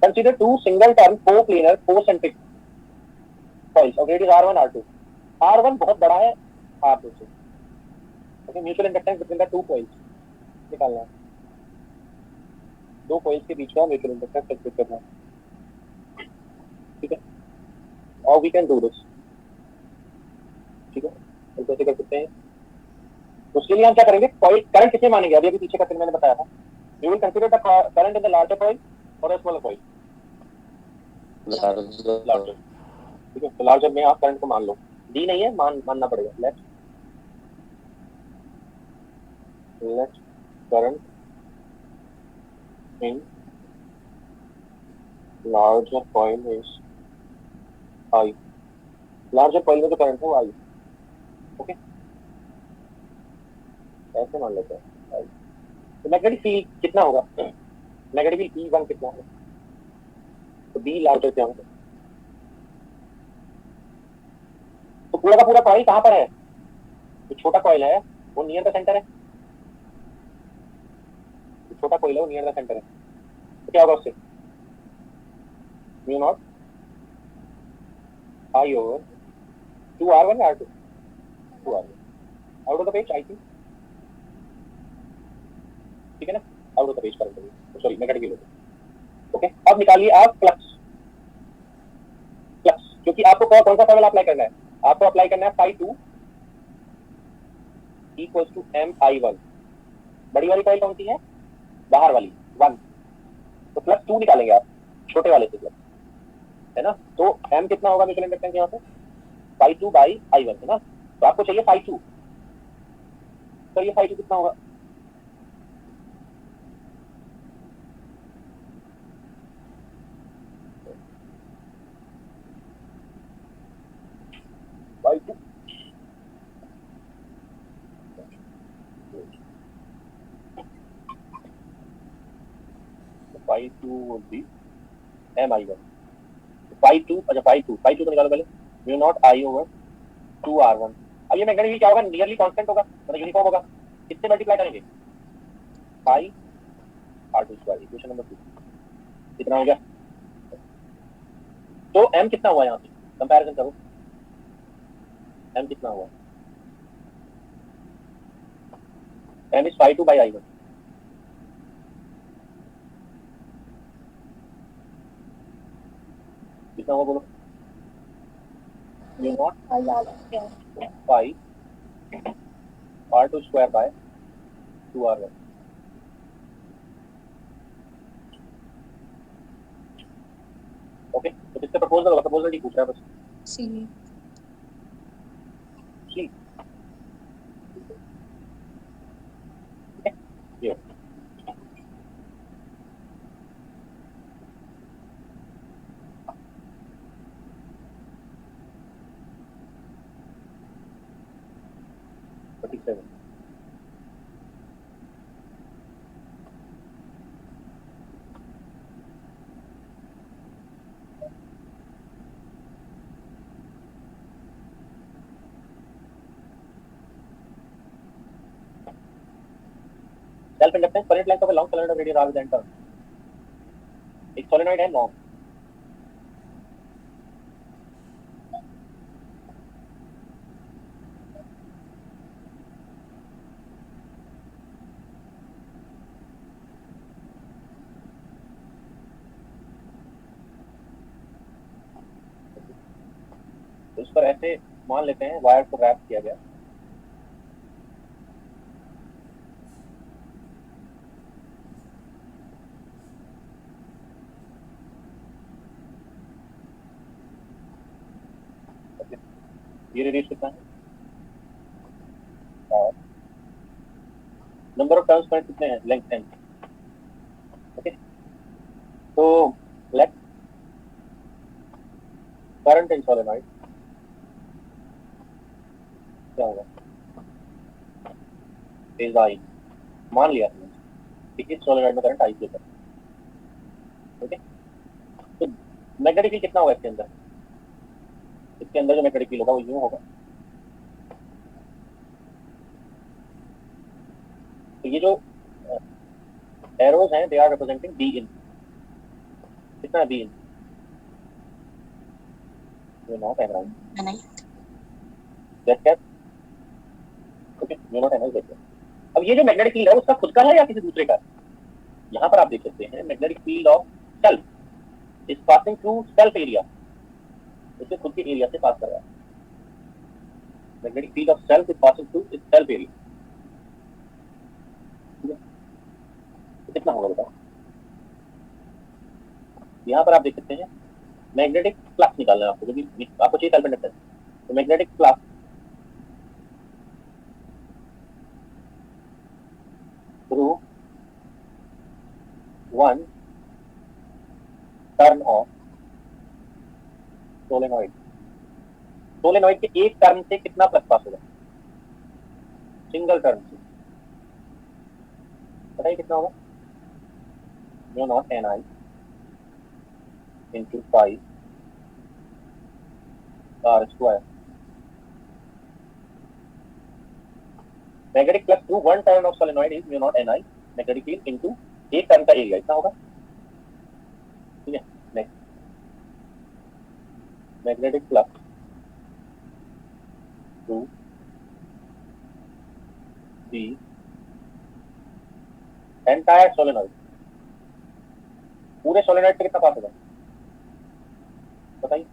Consider two single-turn co-planar concentric coils of radius R1, R2. R1 बहुत बड़ा है R2 से। Okay, mutual inductance between the two coils निकालना है। दो coils के बीच का म्यूचुअल इंडक्टेंस कैलकुलेट करना है। ठीक है, और वी कैन डू दिस। ठीक है, तो कैसे कर सकते हैं? तो उसके लिए हम क्या करेंगे? कॉइल करंट कितने मानेंगे? अभी पीछे का मैंने बताया था। We will consider the current in the larger coil और द स्मॉलर कॉइल। लार्जर, ठीक है, तो लार्जर में आप करंट को मान लो, डी नहीं है, मानना पड़ेगा। Let current in larger coil is I. Larger coil में जो करंट है वो आई। ओके, ऐसे मान लेते हैं आई। तो मैग्नेटिक फील्ड कितना होगा? मैग्नेटिक फील्ड E1 कितना होगा? तो बी लार्जर क्या होगा? तो पूरा का पूरा कॉइल कहाँ पर है? जो छोटा कॉइल है वो नियर द सेंटर है। जो छोटा कॉइल है वो नियर द सेंटर है, तो क्या होगा उससे? Mu naught I over 2R1 या R2? 2R1 out of the page I थी। ठीक है ना, out of the page current, sorry magnetic field. Okay, अब निकालिए आप फ्लक्स। फ्लक्स, क्योंकि आपको कौन सा फॉर्मूला अप्लाई करना है? आपको अप्लाई करना है φ2 इक्वल्स टू MI1। बड़ी वाली कॉइल कौन सी है? बाहर वाली 1, तो प्लस 2 निकालेंगे आप छोटे वाले से प्लस, है ना। तो M कितना होगा म्यूचुअल इंडक्टेंस यहाँ पे? φ2 बाई I1, है ना। तो आपको चाहिए φ2, तो ये φ2 कितना होगा? φ2 φ2 would be MI1। φ2, अच्छा φ2 तो निकालो पहले, mu naught I over 2R1। अब ये मैग्नेटिक फील्ड क्या होगा? नियरली कांस्टेंट होगा, मतलब यूनिफॉर्म होगा। किससे मल्टीप्लाई करेंगे? पाई R2 स्क्वायर। इक्वेशन नंबर 2 कितना हो गया? तो M कितना हुआ यहाँ पे? कंपैरिजन करो, M कितना हुआ? M is φ2 by I1। कितना होगा बोलो? Mu naught pi R2 square by 2R1। इससे प्रपोजल होगा, प्रपोजल नहीं पूछ रहा है बस। सी सी ये ठीक है। Self inductance current length of a long solenoid radius R then turn. एक सोलेनॉइड है लॉन्ग, तो इस पर ऐसे मान लेते हैं वायर को रैप किया गया, ये रेडियस कितना है और नंबर ऑफ टर्न्स पर कितने हैं, लेंथ एन। ओके, तो लेट करंट इन सोलेनॉइड क्या होगा, इज आई। मान लिया हमने कि इस सोलेनॉइड में करंट आई से है। ओके, तो मैग्नेटिक फील्ड कितना होगा इसके अंदर, इसके अंदर जो मैग्नेटिक फील्ड होगा वो यूं होगा। तो ये जो एरोज हैं they are representing B in. कितना है बी इन, ये नॉट एन राइट नहीं दैट कैप। ओके, ये नॉट एन राइट। अब ये जो मैग्नेटिक फील्ड है उसका खुद का है या किसी दूसरे का है? यहाँ पर आप देख सकते हैं magnetic field of self is passing through self area, इसे खुद के एरिया से पास कर रहा है। Magnetic field of self is passing through it's self area. तो कितना होगा बताओ, यहाँ पर आप देख सकते हैं मैग्नेटिक फ्लक्स निकालना है आपको, क्योंकि आपको चाहिए सेल्फ इंडक्टेंस। तो magnetic flux through one turn of solenoid, solenoid के एक टर्न से कितना फ्लक्स पास होगा, सिंगल टर्न से बताइए कितना होगा, mu naught N I into pi R square. Magnetic flux through one turn of solenoid is mu naught N I magnetic field into एक टर्न का एरिया, इतना होगा। ठीक है, next magnetic flux through the entire solenoid, पूरे सोलेनॉइड पे कितना पास होगा बताइए,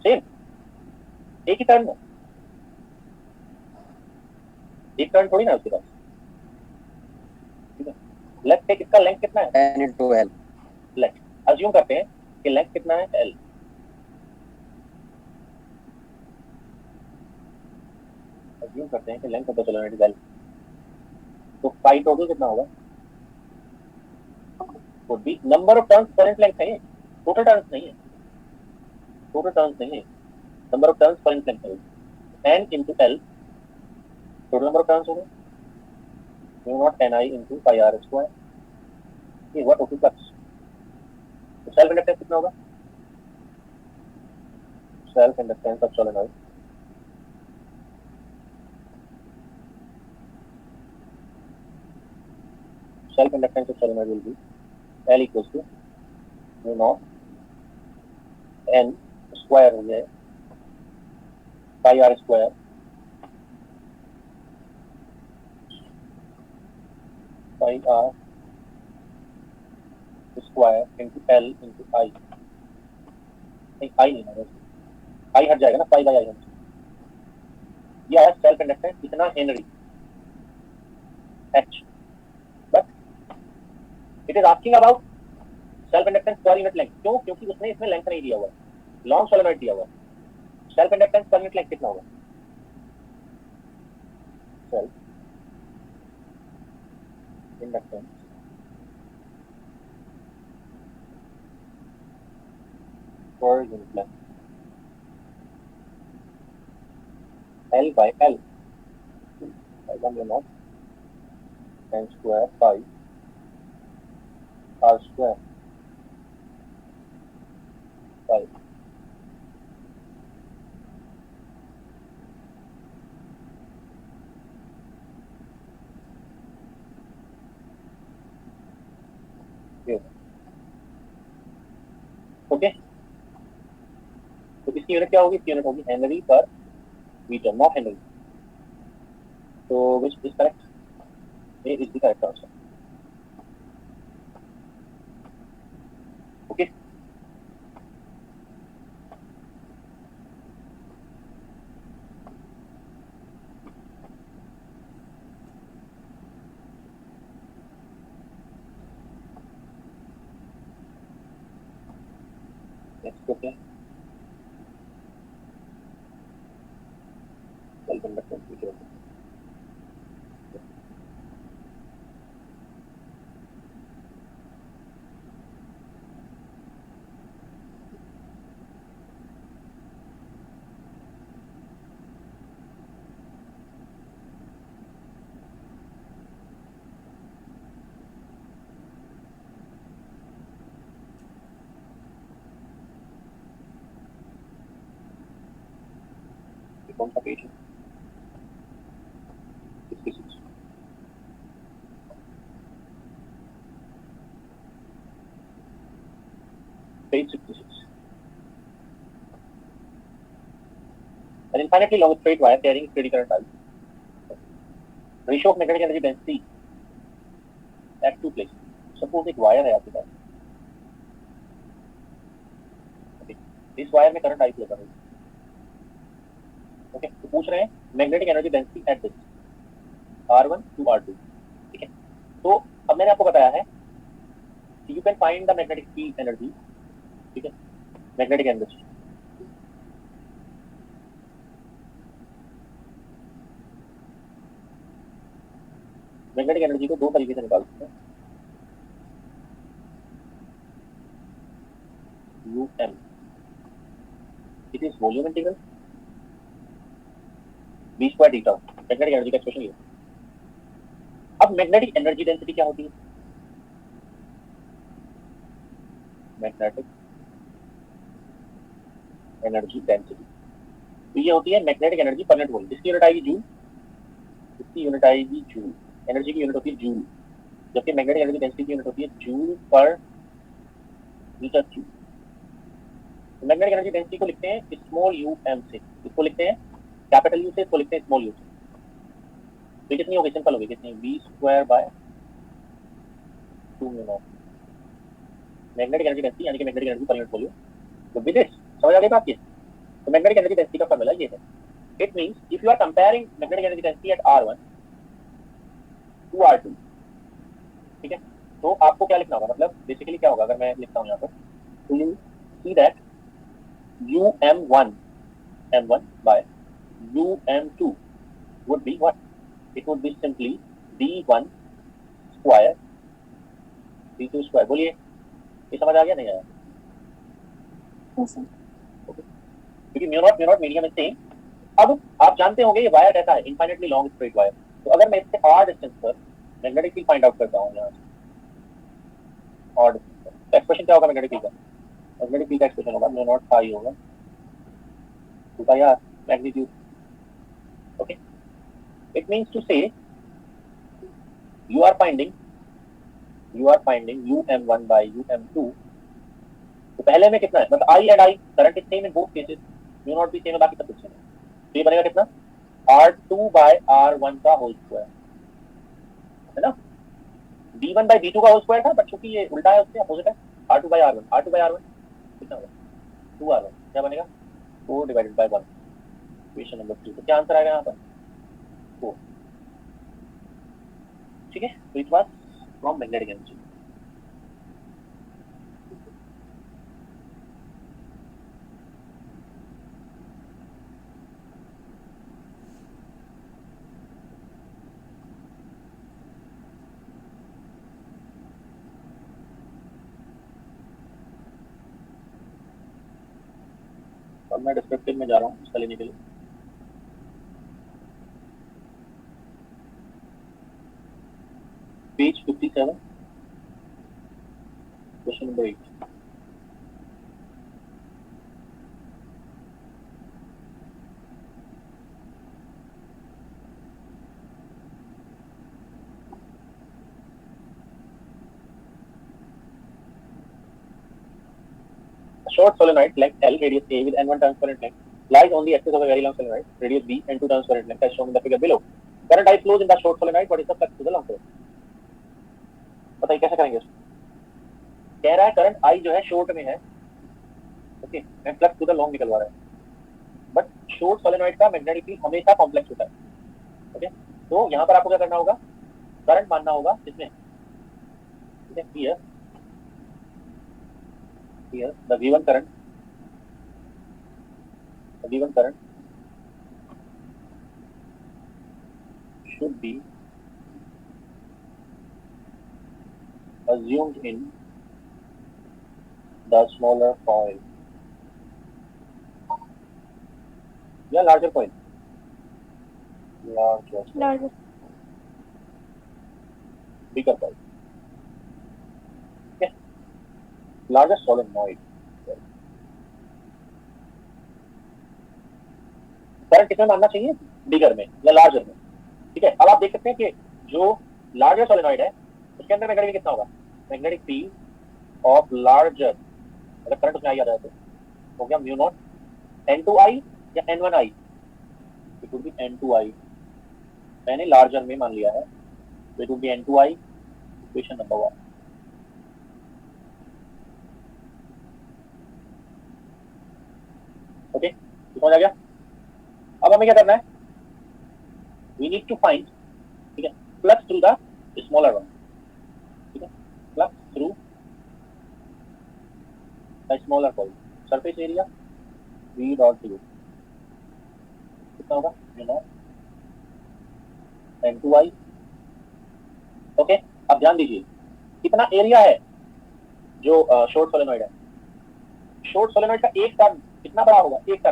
सेम एक ही टर्न में, एक टर्न थोड़ी ना उसके पास। ठीक है, लेफ्ट टेक इसका लेंथ कितना है, n into L। Length assume करते हैं कि लेंथ कितना है L, अज्यूम करते हैं कि length of the solenoid is L, तो पाई टोटल कितना होगा, would be number of turns current length है, टोटल टर्न्स नहीं है, टोटल टर्न्स नहीं है, number of turns current length है, n into L total number of turns होगा, mu naught N I into pi R square, ये हुआ total flux. तो सेल्फ इंडक्टेंस कितना होगा, self inductance of solenoid self inductance of solenoid will be L equals to mu naught n square हो जाए pi R square pi R square into L into I, नहीं I नहीं है, आई हट जाएगा ना, पाई बाई आई हट, ये आया सेल्फ इंडक्टेंस कितना Henry H, but it is asking about self inductance per unit length, क्यों, क्योंकि उसने इसमें लेंथ नहीं दिया हुआ है। लॉन्ग सोलेनॉइड दिया हुआ है, self inductance per unit length कितना होगा? Self inductance per unit length L by L L1 not n square pi r square pi okay. तो इसकी यूनिट क्या होगी? इसकी यूनिट होगी हेनरी पर मीटर, नॉट हेनरी। तो which is correct? A is the correct answer. Okay, next question, self inductance की कौन सा पेज है? 66 page 66। An infinitely long straight wire carrying steady current I. Ratio of magnetic energy density at two places. Suppose एक wire है आपके पास, okay. इस wire में current I flow कर रही है, ओके। तो पूछ रहे हैं magnetic energy density at this R1 to R2, ठीक है। तो अब मैंने आपको बताया है कि you can find the magnetic field energy, ठीक है, मैग्नेटिक एनर्जी। मैग्नेटिक एनर्जी को दो तरीके से निकाल सकते हैं, UM, it is volume integral v square theta, magnetic energy का एक्सप्रेशन ये। अब मैग्नेटिक एनर्जी डेंसिटी क्या होती है? मैग्नेटिक एनर्जी डेंसिटी तो ये होती है magnetic energy per unit volume. इसकी यूनिट आएगी जूल, इसकी यूनिट आएगी जूल, एनर्जी की यूनिट होती है जूल, जबकि मैग्नेटिक एनर्जी डेंसिटी की यूनिट होती है जूल पर मीटर क्यूब। तो मैग्नेटिक एनर्जी डेंसिटी को लिखते हैं स्मॉल UM से, इसको लिखते हैं कैपिटल U से, इसको लिखते हैं स्मॉल u से। तो कितनी होगी? सिंपल होगी, कितनी? v square by 2 mu magnetic energy density यानी कि magnetic energy per unit volume. तो विद दिस समझ आ गई बात ये? तो मैग्नेटिक एनर्जी डेंसिटी का फार्मूला ये है। It means if you are comparing magnetic energy density at R1 to R2, ठीक है, तो आपको क्या लिखना होगा? मतलब बेसिकली क्या होगा अगर मैं लिखता हूं यहाँ पर, तो you see that M1 by UM2 would be what? It would be simply D1 square D2 square। बोलिए, ये समझ आ गया नहीं आया? क्योंकि mu naught medium is same. अब आप जानते होंगे ये वायर कैसा है, इनफाइनेटली लॉन्ग स्ट्रेट वायर। तो अगर मैं इससे r डिस्टेंस पर मैग्नेटिक फील्ड फाइंड आउट करता हूं, यहाँ से r डिस्टेंस पर, तो एक्सप्रेशन क्या होगा मैग्नेटिक फील्ड का? मैग्नेटिक फील्ड का एक्सप्रेशन होगा म्यू नॉट आई होगा 2πr magnitude, okay. It means to say you are finding UM1 by UM2। तो पहले में कितना है? मतलब I and I current is same in both cases, mu naught भी सेम है, बाकी सब कुछ सेम है। तो ये बनेगा कितना? R2 by R1 का होल स्क्वायर, है ना। D1 by D2 का होल स्क्वायर था, बट चूंकि ये उल्टा है, उससे अपोजिट है, R2 by R1 कितना होगा? 2R1। क्या बनेगा? 4 डिवाइडेड बाय 1, इक्वेशन नंबर 2। तो क्या आंसर आएगा यहाँ पर? 4, ठीक है। तो it was from magnetic energy. अब मैं डिस्क्रिप्टिव में जा रहा हूँ इसका लेने के लिए। Page 57, question number 8। Short solenoid length L, radius A with N1 transparent length lies on the axis of a very long solenoid, radius B, N2 transparent length as shown in the figure below. Current I flows in the short solenoid. What is the flux to the long solenoid? बताइए कैसे करेंगे इसको? कह रहा है current I जो है short में है, ओके, मैं फ्लक्स टू द लॉन्ग निकलवा रहा है, बट शॉर्ट सोलेनॉइड का मैग्नेटिक फील्ड हमेशा कॉम्प्लेक्स होता है, ओके। तो यहाँ पर आपको क्या करना होगा, करंट मानना होगा इसमें, ठीक है, here the V1 current should be assumed in the smaller coil या larger coil, larger, bigger coil, okay, larger solenoid। Current किसमें मानना चाहिए, बिगर में या लार्जर में, ठीक है। अब आप देख सकते हैं कि जो लार्जर सोलेनॉइड है उसके अंदर मैग्नेटिक कितना होगा, मैग्नेटिक फील्ड ऑफ लार्जर, अगर करंट उसमें आई आ जाए तो हो गया म्यू नॉट N2I या N1I, it would B N2I, मैंने लार्जर में मान लिया है तो it would B N2I, equation number 1, okay, समझ आ गया। अब हमें क्या करना है, वी नीड टू फाइंड, ठीक है, flux through the smaller one, ठीक है, flux through the smaller coil, surface area V dot D कितना होगा, यू नो N2I, ओके। अब ध्यान दीजिए कितना एरिया है जो शॉर्ट सोलेनॉइड है, शॉर्ट सोलेनॉइड का एक टर्न कितना बड़ा होगा, एक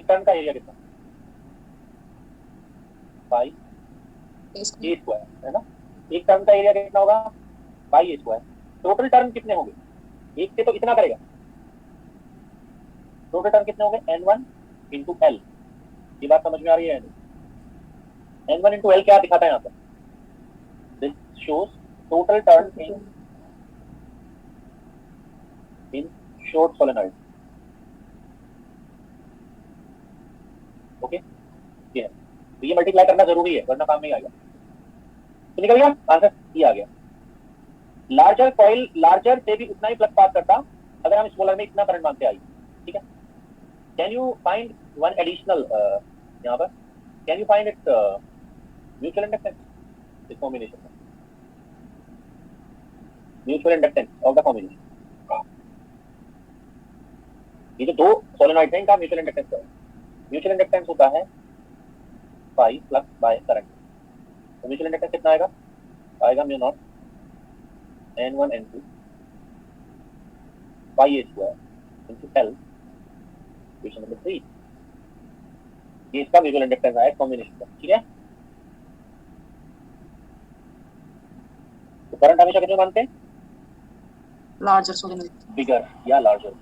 टर्न का एरिया कितना, पाई ए स्क्वायर, है ना, एक टर्न का एरिया कितना होगा, पाई ए स्क्वायर। टोटल टर्न कितने होंगे, एक से तो इतना करेगा, टोटल टर्न कितने होंगे, N1 इंटू L, ये बात समझ में आ रही है, N1 इंटू L क्या दिखाता है यहाँ पर, this shows total turn in short solenoid, okay, ये है, तो ये मल्टीप्लाई करना जरूरी है वरना काम नहीं आएगा, तो निकल गया आंसर, ये आ गया। लार्जर कॉइल लार्जर से भी उतना ही फ्लक्स पास करता अगर हम स्मॉलर में इतना करंट मानते आई, ठीक है। Can you find one additional, यहाँ पर can you find its mutual inductance, इस कॉम्बिनेशन में mutual inductance of the combination, ये जो दो सोलेनॉइड हैं इनका म्यूचुअल इंडक्टेंस क्या है, म्यूचुअल इंडक्टेंस होता है पाई फ्लक्स बाय करंट, तो म्यूचुअल इंडक्टेंस कितना आएगा, आएगा mu naught N1 N2 pi A square into L, equation number 3, ये इसका म्यूचुअल इंडक्टेंस आया कॉम्बिनेशन का, ठीक है। तो करंट हमेशा कितने मानते हैं, larger solenoid, बिगर या larger.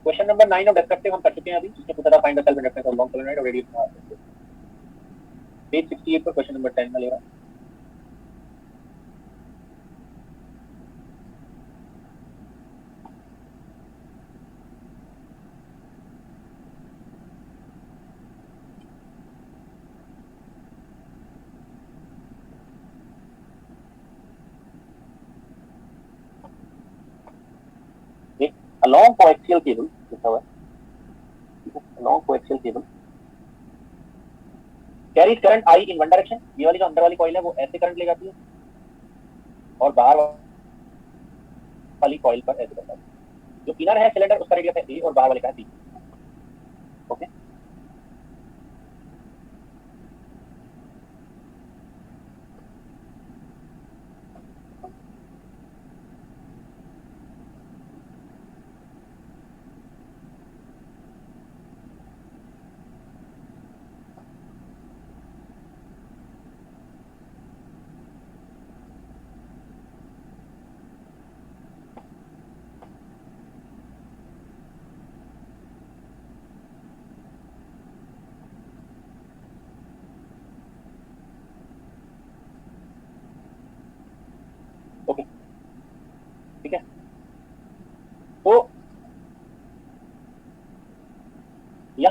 Question number 9 of destructive हम कर चुके हैं अभी, जिसमें पूछा था find the self inductance of long solenoid और रेडियस, पेज 68 पर क्वेश्चन नंबर 10 में ले रहा हूं। एक along coaxial cable लिखा हुआ है, along coaxial cable carries current I in one direction, ये वाली जो अंदर वाली कॉइल है वो ऐसे करंट ले जाती है और बाहर वाली कॉइल पर ऐसे करता है, जो इनर है सिलेंडर उसका रेडियस है A और बाहर वाले का है B, ओके।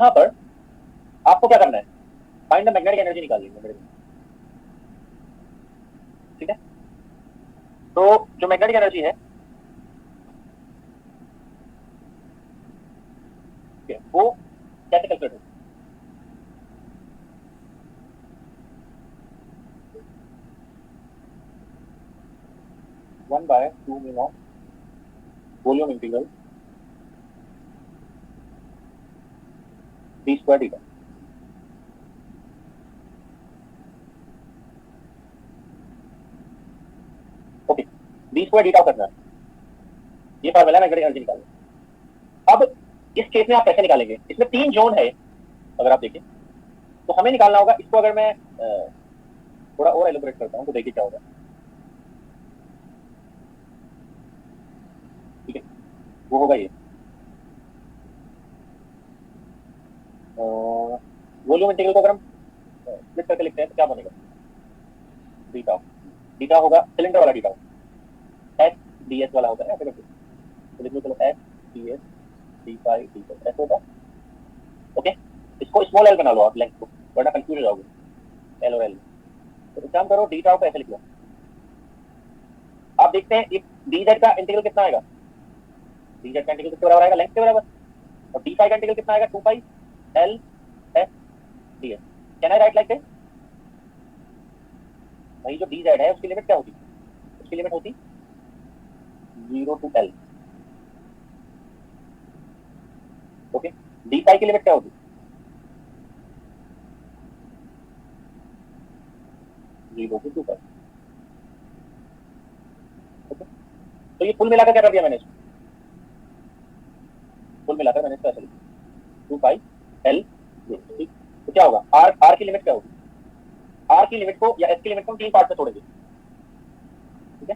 यहां पर आपको क्या करना है, फाइंड द मैग्नेटिक एनर्जी निकालनी है। ठीक है, तो जो मैग्नेटिक एनर्जी है वो कैसे कैलकुलेट होगी? 1/2 mu naught volume integral d square theta. Okay, d square theta करना है, ये फार्मूला मैग्नेटिक एनर्जी निकालना। अब इस केस में आप कैसे निकालेंगे? इसमें 3 जोन है, अगर आप देखें तो हमें निकालना होगा इसको। अगर मैं थोड़ा और एलिब्रेट करता हूं तो देखिए क्या होगा। ठीक है, वो होगा ये वॉल्यूम इंटीग्रल को अगर हम स्प्लिट करके लिखते हैं तो क्या बनेगा? बीटा, बीटा होगा सिलेंडर वाला बीटा, एस डी एस वाला होता है ऐसे करके, तो लिख लो चलो S D S D phi D S ऐसे होता है। ओके, इसको स्मॉल एल बना लो आप लेंथ को, वरना कंफ्यूज हो जाओगे एल और एल। तो एक काम करो, डी टाउ को ऐसे लिख लो। आप देखते हैं डी जेड का इंटीग्रल कितना आएगा? डी जेड का इंटीग्रल किसके बराबर आएगा? लेंथ के बराबर। और डी फाई का इंटीग्रल कितना आएगा? 2 pi L S D S. Can I right like this? वही जो डी जेड है उसकी लिमिट क्या होती? उसकी लिमिट होती 0 to L। Okay, D phi की लिमिट क्या होगी? 0 to 2 पाई। ओके, तो ये कुल मिलाकर क्या कर दिया मैंने? कुल मिलाकर मैंने इसको ऐसे लिखा 2 पाई L। ठीक, तो क्या होगा? आर की लिमिट क्या होगी? आर की लिमिट को या एस की लिमिट को हम 3 पार्ट में तोड़ेंगे। ठीक है,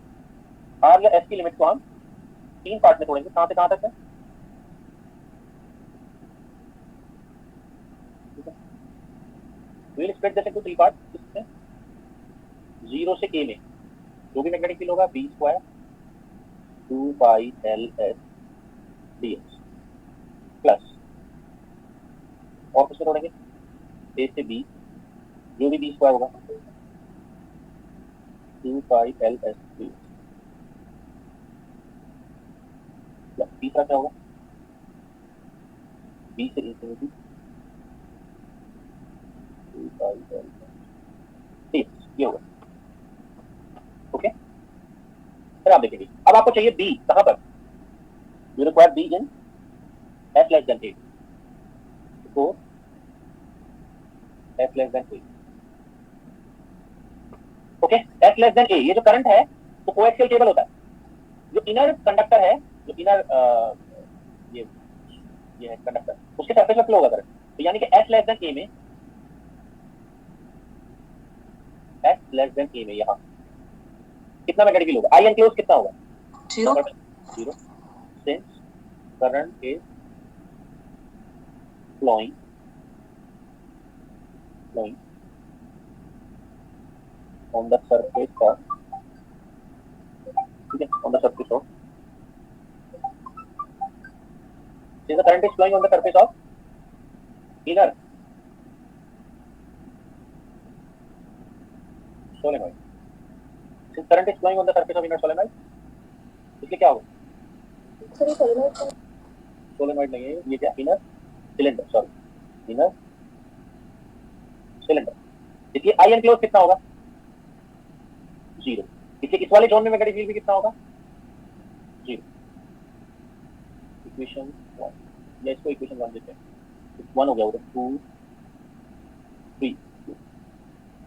आर या एस की लिमिट को हम 3 पार्ट में तोड़ेंगे। कहां से कहां तक है? we'll split this into 3 parts। इसमें 0 से a में जो भी मैग्नेटिक फील्ड होगा b square 2 pi L S D S plus, और किसमें तोड़ेंगे? a से b जो भी b स्क्वायर होगा 2 pi L S D S plus, तीसरा क्या होगा? b से infinity 2 pi L S D S, ये होगा। ओके, फिर आप देखेंगे अब आपको चाहिए b कहां पर? You require b in s less than a, तो s less than a। Okay, s less than a, ये जो करंट है तो कोएक्सियल केबल होता है। जो इनर कंडक्टर है, जो इनर ये है कंडक्टर, उसके सरफेस पर फ्लो होगा करंट। तो यानी कि s लेस देन a में, s लेस देन a में यहां कितना मैग्नेटिक फील्ड होगा? आई एनक्लोज कितना होगा? 0 since current is flowing on the surface of, ठीक है, on the surface of, since the current is flowing on the surface of inner solenoid, since current is flowing on the surface of inner solenoid, इसलिए क्या होगा? Solenoid नहीं है ये, क्या? Inner cylinder, sorry inner cylinder. इसलिए आई enclose कितना होगा? 0। इसलिए इस वाले जोन में मैग्नेटिक फील्ड भी कितना होगा? 0। इक्वेशन 1, या इसको इक्वेशन 1 देते हैं, 1 हो गया उधर, 2 3,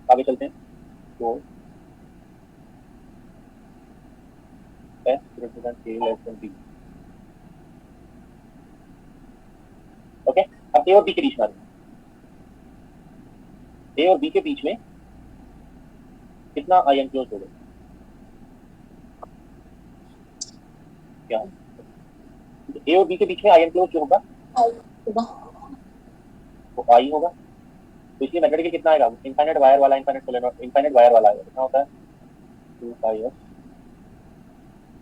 आगे चलते हैं। 4 s greater than a less than b। Okay, अब ए और बी के बीच में, ए और बी के बीच में कितना आई एनक्लोज होगा? क्या ए और बी के बीच में आई एनक्लोज जो होगा वो आई होगा। तो इसलिए मैग्नेटिक कितना आएगा? इनफाइनाइट वायर वाला, इनफाइनाइट सोलेनॉइड, इनफाइनाइट वायर वाला आएगा। कितना होता है? 2 पाई एस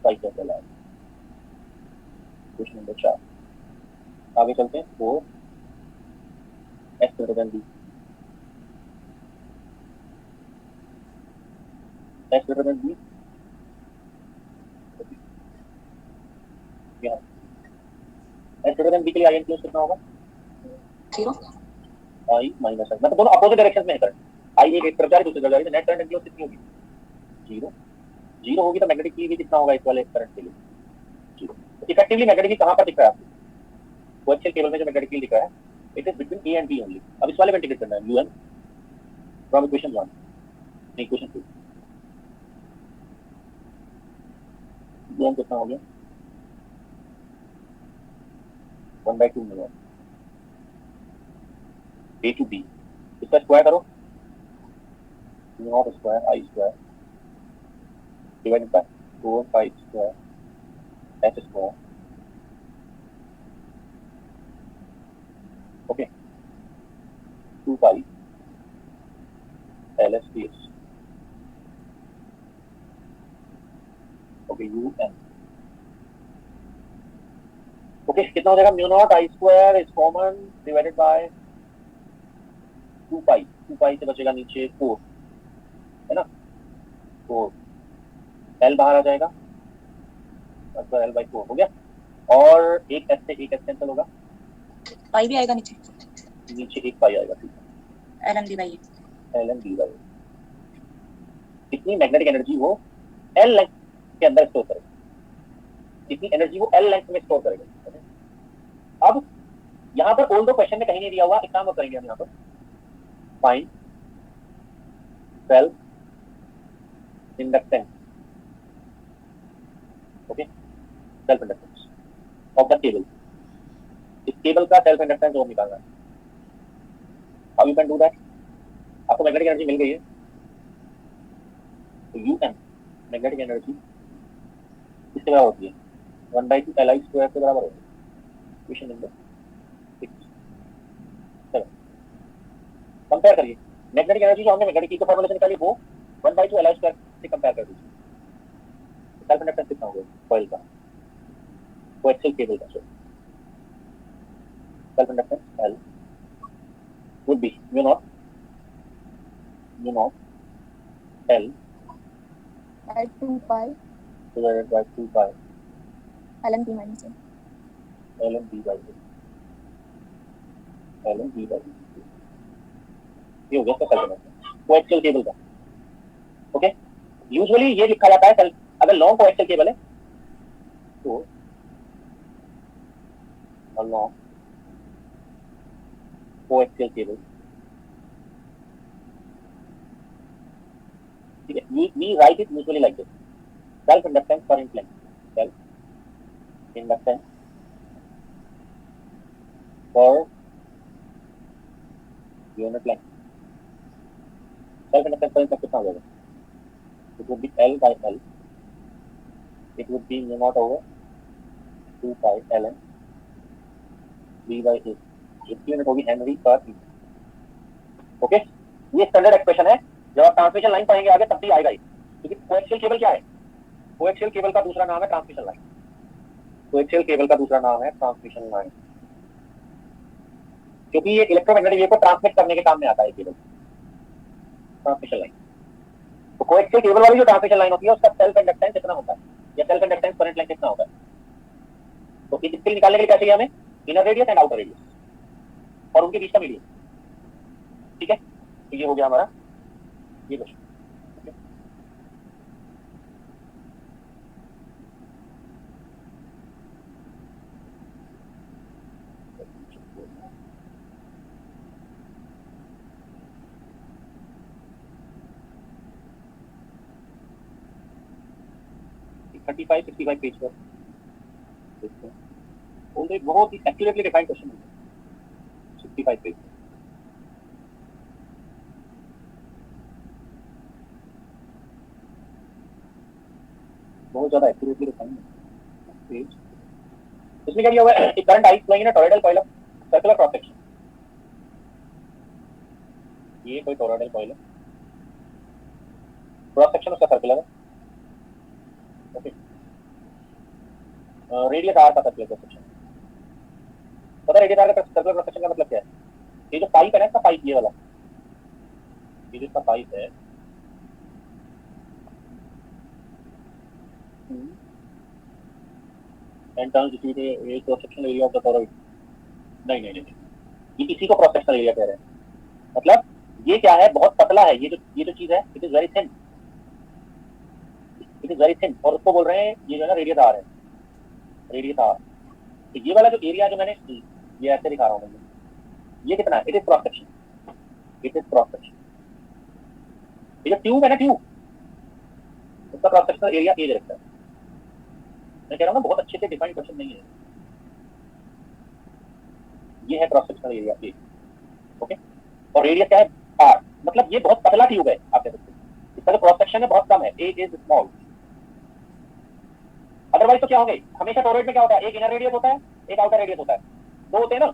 पाई कैसे आएगा? क्वेश्चन नंबर 4, आगे चलते हैं। 4 x greater than b, x greater than b, यहाँ x greater than b के लिए i इंक्लूड कितना होगा 0 i माइनस i, मतलब दोनों अपोजिट डायरेक्शन में है करंट, i एक तरफ जा रही है दूसरी तरफ जा रही है, नेट करंट इंक्लूड कितनी होगी 0, 0 होगी तो मैग्नेटिक फील्ड भी कितना होगा इस वाले करंट के लिए 0। तो इफेक्टिवली मैग्नेटिक फील्ड कहाँ पर दिख रहा है आपको, कोएक्सियल केबल में जो मैग्नेटिक फील्ड दिख रहा है it is between a and b only. अब इस वाले में इंटीग्रेट करना है un from equation 1 equation 2, un कितना हो गया 1/2 में a to b, इसका स्क्वायर करो not square i square divided by 4 pi square h square, okay 2 pi ls ds, okay un, okay कितना हो जाएगा mu naught i square is common divided by 2 pi से बचेगा नीचे 4 है ना, 4 l बाहर आ जाएगा मतलब l/4 हो गया, और एक s से एक s कैंसिल होगा, पाई भी आएगा नीचे एक पाई आएगा, ठीक है ln by ln dy, कितनी मैग्नेटिक एनर्जी वो l लेंथ के अंदर स्टोर करेगा, कितनी एनर्जी वो l लेंथ में स्टोर करेगा। अब यहाँ पर ऑल दो क्वेश्चन में कहीं नहीं दिया हुआ, एक काम करेंगे हम यहाँ पर find self inductance, okay self inductance of the cable, इस केबल का सेल्फ इंडक्टेंस और निकालना है। How you can do that, आपको मैग्नेटिक एनर्जी मिल गई है तो un मैग्नेटिक एनर्जी किसके बराबर होती है 1/2 li स्क्वायर के बराबर होती है, क्वेश्चन नंबर 6। चलो कंपेयर करिए, मैग्नेटिक एनर्जी जो हमने मैग्नेटिक की फॉर्मूला से निकाली वो 1/2 li स्क्वायर से कंपेयर कर दीजिए, सेल्फ इंडक्टेंस कितना होगा कॉइल का, कोएक्सियल केबल का self inductance L would be mu naught L by 2 pi divided by 2 pi ln b minus a ln b by a ln b by a, ये हो गया इसका सेल्फ इंडक्टेंस कोएक्सियल केबल का, okay. Usually ये लिखा जाता है अगर लॉन्ग कोएक्सियल केबल है तो लॉन्ग कोएक्सियल केबल, ठीक है, we write it usually like this, self inductance per unit length, self inductance per unit length, self inductance per unit कितना हो जाएगा, it would be L by L, it would be mu naught over 2 pi ln b by a, इसकी unit होगी Henry पर metre, okay. ये standard expression है, जब आप ट्रांसमिशन लाइन पढ़ेंगे आगे तब भी आएगा, क्योंकि कोएक्सियल केबल क्या है, कोएक्सियल केबल का दूसरा नाम है ट्रांसमिशन लाइन, कोएक्सियल केबल का दूसरा नाम है ट्रांसमिशन लाइन, क्योंकि ये इलेक्ट्रोमैग्नेटिक वेव को ट्रांसमिट करने के काम में आता है केबल, ट्रांसमिशन लाइन। तो कोएक्सियल केबल वाली जो ट्रांसमिशन लाइन होती है उसका सेल्फ इंडक्टेंस कितना होता है, या सेल्फ इंडक्टेंस करंट लेंथ कितना होता है, तो इसके निकालने के लिए क्या चाहिए हमें, inner radius and outer radius और उनके बीच का मीडियम, ठीक है। तो ये हो गया हमारा ये क्वेश्चन, थर्टी 65 पेज पर बहुत ही एक्यूरेटली डिफाइंड क्वेश्चन है, 65 पेज, बहुत ज्यादा एक्यूरेटली डिफाइंड पेज। इसमें क्या दिया हुआ है, current I flowing in a toroidal coil of circular cross section, ये कोई टॉरॉइडल कॉइल है, क्रॉस सेक्शन उसका सर्कुलर है, ओके, रेडियस आर का सर्कुलर क्रॉस सेक्शन, पता है रेडियस आर का सर्कुलर क्रॉस सेक्शन का मतलब क्या है, ये जो पाइप है ना, इसका पाइप ये वाला, ये जो इसका पाइप है, and turns it A cross sectional area of the toroid. नहीं नहीं नहीं, ये इसी को क्रॉस सेक्शनल एरिया कह रहे हैं। मतलब ये क्या है, बहुत पतला है ये जो चीज है, it is very thin, it is very thin, और उसको बोल रहे हैं ये जो है ना रेडियस आर है, रेडियस आर। तो ये वाला जो एरिया जो मैंने ये ऐसे दिखा रहा हूँ मैं, ये कितना है, it is cross section, it is cross section. ये जो ट्यूब है ना, ट्यूब, उसका क्रॉस सेक्शनल एरिया ए रखता है। मैं कह रहा हूँ ना, बहुत अच्छे से डिफाइंड क्वेश्चन नहीं है। ये है cross sectional area A, okay, और रेडियस क्या है, आर। मतलब ये बहुत पतला ट्यूब है, आप कह सकते हैं। इसका जो क्रॉस सेक्शन है बहुत कम है, ए इज स्मॉल। अदरवाइज तो क्या होंगे, हमेशा टोरॉइड में क्या होता है, एक इनर रेडियस होता है, एक आउटर रेडियस होता है, दो होते हैं ना,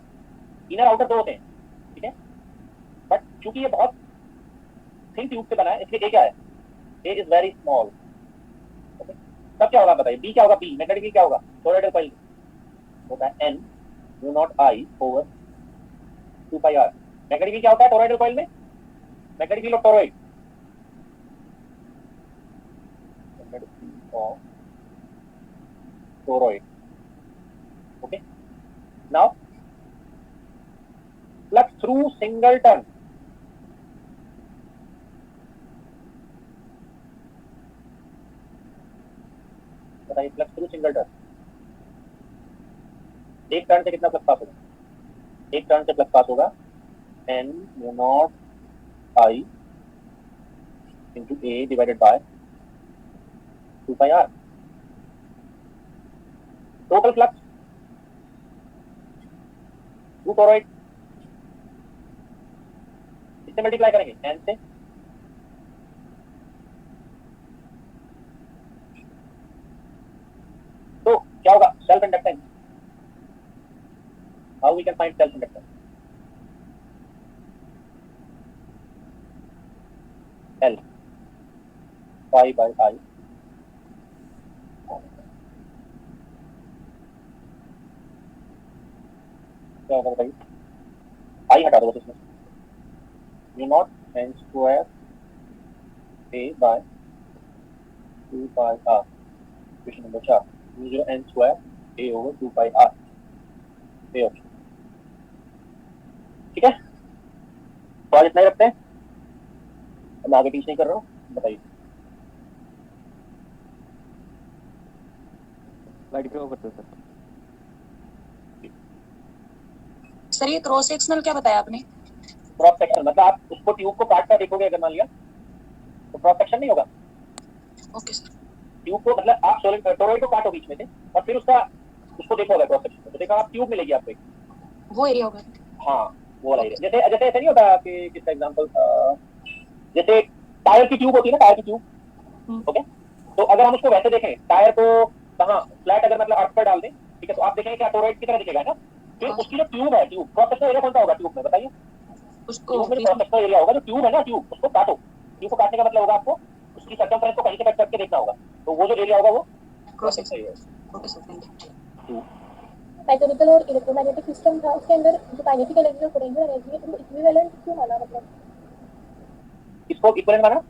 इनर आउटर दो होते हैं, ठीक है। बट चूंकि ये बहुत थिन ट्यूब से बना है, इसलिए ए क्या है, ए इज वेरी स्मॉल, ओके। तब क्या होगा बताइए, बी क्या होगा, बी मैग्नेटिक क्या होगा, टोरॉइडल कॉइल होता है N mu naught I over 2 pi R. Magnetic क्या होता है टोरॉइडल कॉइल में, magnetic of toroid, magnetic of toroid, okay. Now flux through singleton, बताइए फ्लक्स थ्रू सिंगलटन, एक टर्न से कितना फ्लक्स पास होगा, एक टर्न से फ्लक्स पास होगा n mu naught I into A divided by 2 pi R. Total flux through toroid, इससे multiply करेंगे n से, तो क्या होगा, self inductance. How we can find self inductance, L phi by I, क्या होगा बताइए, आई हटा दो बस इसमें, mu naught N square A by 2 pi R. Question number 4, mu 0 N square A over 2 pi R, A option, ठीक है। तो आज इतना ही रखते हैं, मैं आगे टीच नहीं कर रहा हूँ, बताइए। स्लाइड पे करते सर। सर ये क्रॉस सेक्शनल क्या बताया आपने, क्रॉस सेक्शन मतलब आप उसको ट्यूब को काट कर देखोगे अगर मान लिया, तो क्रॉस सेक्शन नहीं होगा। Okay sir. ट्यूब को मतलब आप टोरॉइड को काटो बीच में से, और फिर उसको देखोगे क्रॉस सेक्शन, तो देखो आप ट्यूब मिलेगी आपको एक, वो एरिया होगा। हाँ वो वाला एरिया। जैसे जैसे ऐसे नहीं होता कि किसका एग्जांपल, जैसे टायर की ट्यूब होती है ना, टायर की ट्यूब, ओके। तो अगर हम उसको वैसे देखें, टायर को कहाँ फ्लैट अगर मतलब अर्थ पर डाल दें, ठीक है, तो आप देखेंगे क्या टोरॉइड की तरह दिखेगा ना। फिर उसकी जो ट्यूब है, ट्यूब क्रॉस सेक्शनल एरिया कौन सा होगा ट्यूब में, बताइए। उसको ट्यूब में क्रॉस सेक्शनल एरिया होगा, जो ट्यूब है ना, ट्यूब उसको काटो, ट्यूब को काटने का मतलब होगा आपको उसकी सर्कमफ्रेंस को कहीं से कट करके देखना होगा, तो वो जो एरिया होगा वो cross sectional area. Okay sir, thank you. Mechanical और इलेक्ट्रोमैग्नेटिक सिस्टम था, उसके अंदर जो काइनेटिक एनर्जी और पोटेंशियल एनर्जी है, तो इक्विवेलेंट क्यों माना, मतलब इसको इक्विवेलेंट माना,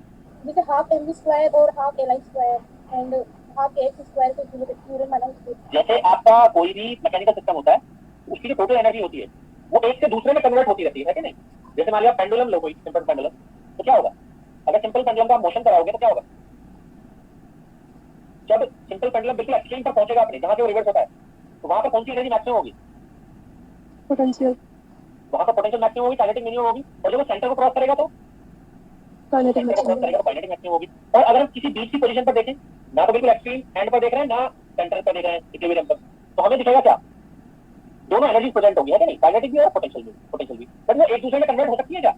जैसे हाफ mv स्क्वायर और half li square and half ax square को इक्विवेलेंट माना उसको। जैसे आपका कोई भी मैकेनिकल सिस्टम होता है, उसकी जो टोटल एनर्जी होती है वो एक से दूसरे में कन्वर्ट होती रहती है कि नहीं। जैसे मान लिया पेंडुलम लो, कोई सिंपल पेंडुलम, तो क्या होगा, अगर सिंपल पेंडुलम का मोशन कराओगे तो क्या होगा, जब सिंपल पेंडुलम बिल्कुल एक्सट्रीम पर पहुंचेगा अपने जहां से वो रिवर्स होता है, तो वहां पर कौन सी एनर्जी मैक्सिमम होगी, पोटेंशियल, वहां पर पोटेंशियल मैक्सिमम होगी, काइनेटिक मिनिमम होगी, और जब वो सेंटर को क्रॉस करेगा तो काइनेटिक काइनेटिक मैक्सिमम होगी। और अगर हम किसी बीच की पोजीशन पर देखें, ना तो बिल्कुल एक्सट्रीम एंड पर देख रहे हैं, ना सेंटर पर देख रहे हैं, इक्विलिब्रियम पर, तो हमें दिखेगा क्या, दोनों एनर्जी प्रेजेंट होगी है कि नहीं, काइनेटिक भी और पोटेंशियल भी। बट वो एक दूसरे में कन्वर्ट हो सकती है क्या,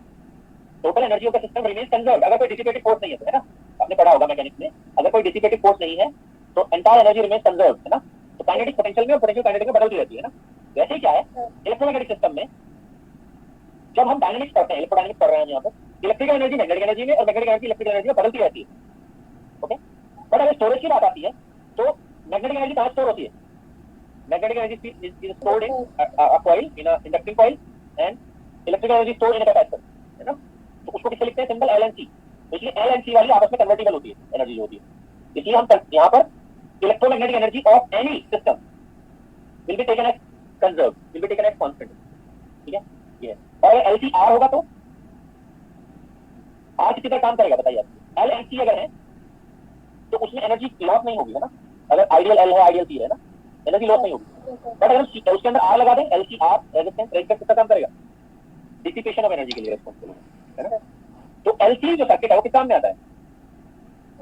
total energy of the system remains conserved अगर कोई डिसिपेटिव फोर्स नहीं है, तो है ना, आपने पढ़ा होगा मैकेनिक्स में, अगर कोई डिसिपेटिव फोर्स नहीं है तो एंटायर एनर्जी रिमेन्स कंजर्व्ड, है ना। तो काइनेटिक पोटेंशियल में और पोटेंशियल काइनेटिक में बदलती रहती है ना। वैसे ही क्या है इलेक्ट्रोमैग्नेटिक सिस्टम में, जब हम डायनामिक्स पढ़ते हैं, इलेक्ट्रोडायनामिक्स पढ़ रहे हैं यहाँ पर, इलेक्ट्रिकल एनर्जी मैग्नेटिक एनर्जी में और मैग्नेटिक एनर्जी इलेक्ट्रिकल एनर्जी में बदलती रहती है, ओके। बट अगर स्टोरेज की बात आती है तो मैग्नेटिक एनर्जी कहाँ स्टोर होती है, magnetic energy is stored in a coil, in a inducting coil, and electrical energy store in capacitor, है ना? तो उसको किससे लिखते हैं? Symbol LNC। तो इसलिए LNC वाली आपस में कन्वर्टिबल होती है एनर्जी जो होती है, इसलिए हम यहाँ पर electromagnetic energy of any system will be taken as conserve, will be taken as constant, ठीक है? ये और LC R होगा तो R किसी तरह काम करेगा बताइए आप। LNC अगर है तो उसमें एनर्जी लॉस नहीं होगी, है ना? अगर आइडियल L है आइडियल C है ना, एनर्जी लॉस नहीं होगी। बट अगर हम उसके अंदर R लगा दें, LC R रेजिस्टेंस रेजिस्टेंस कितना काम करेगा? डिसिपेशन ऑफ एनर्जी के लिए रिस्पांसिबल है ना? तो LC जो सर्किट है वो किस काम में आता है?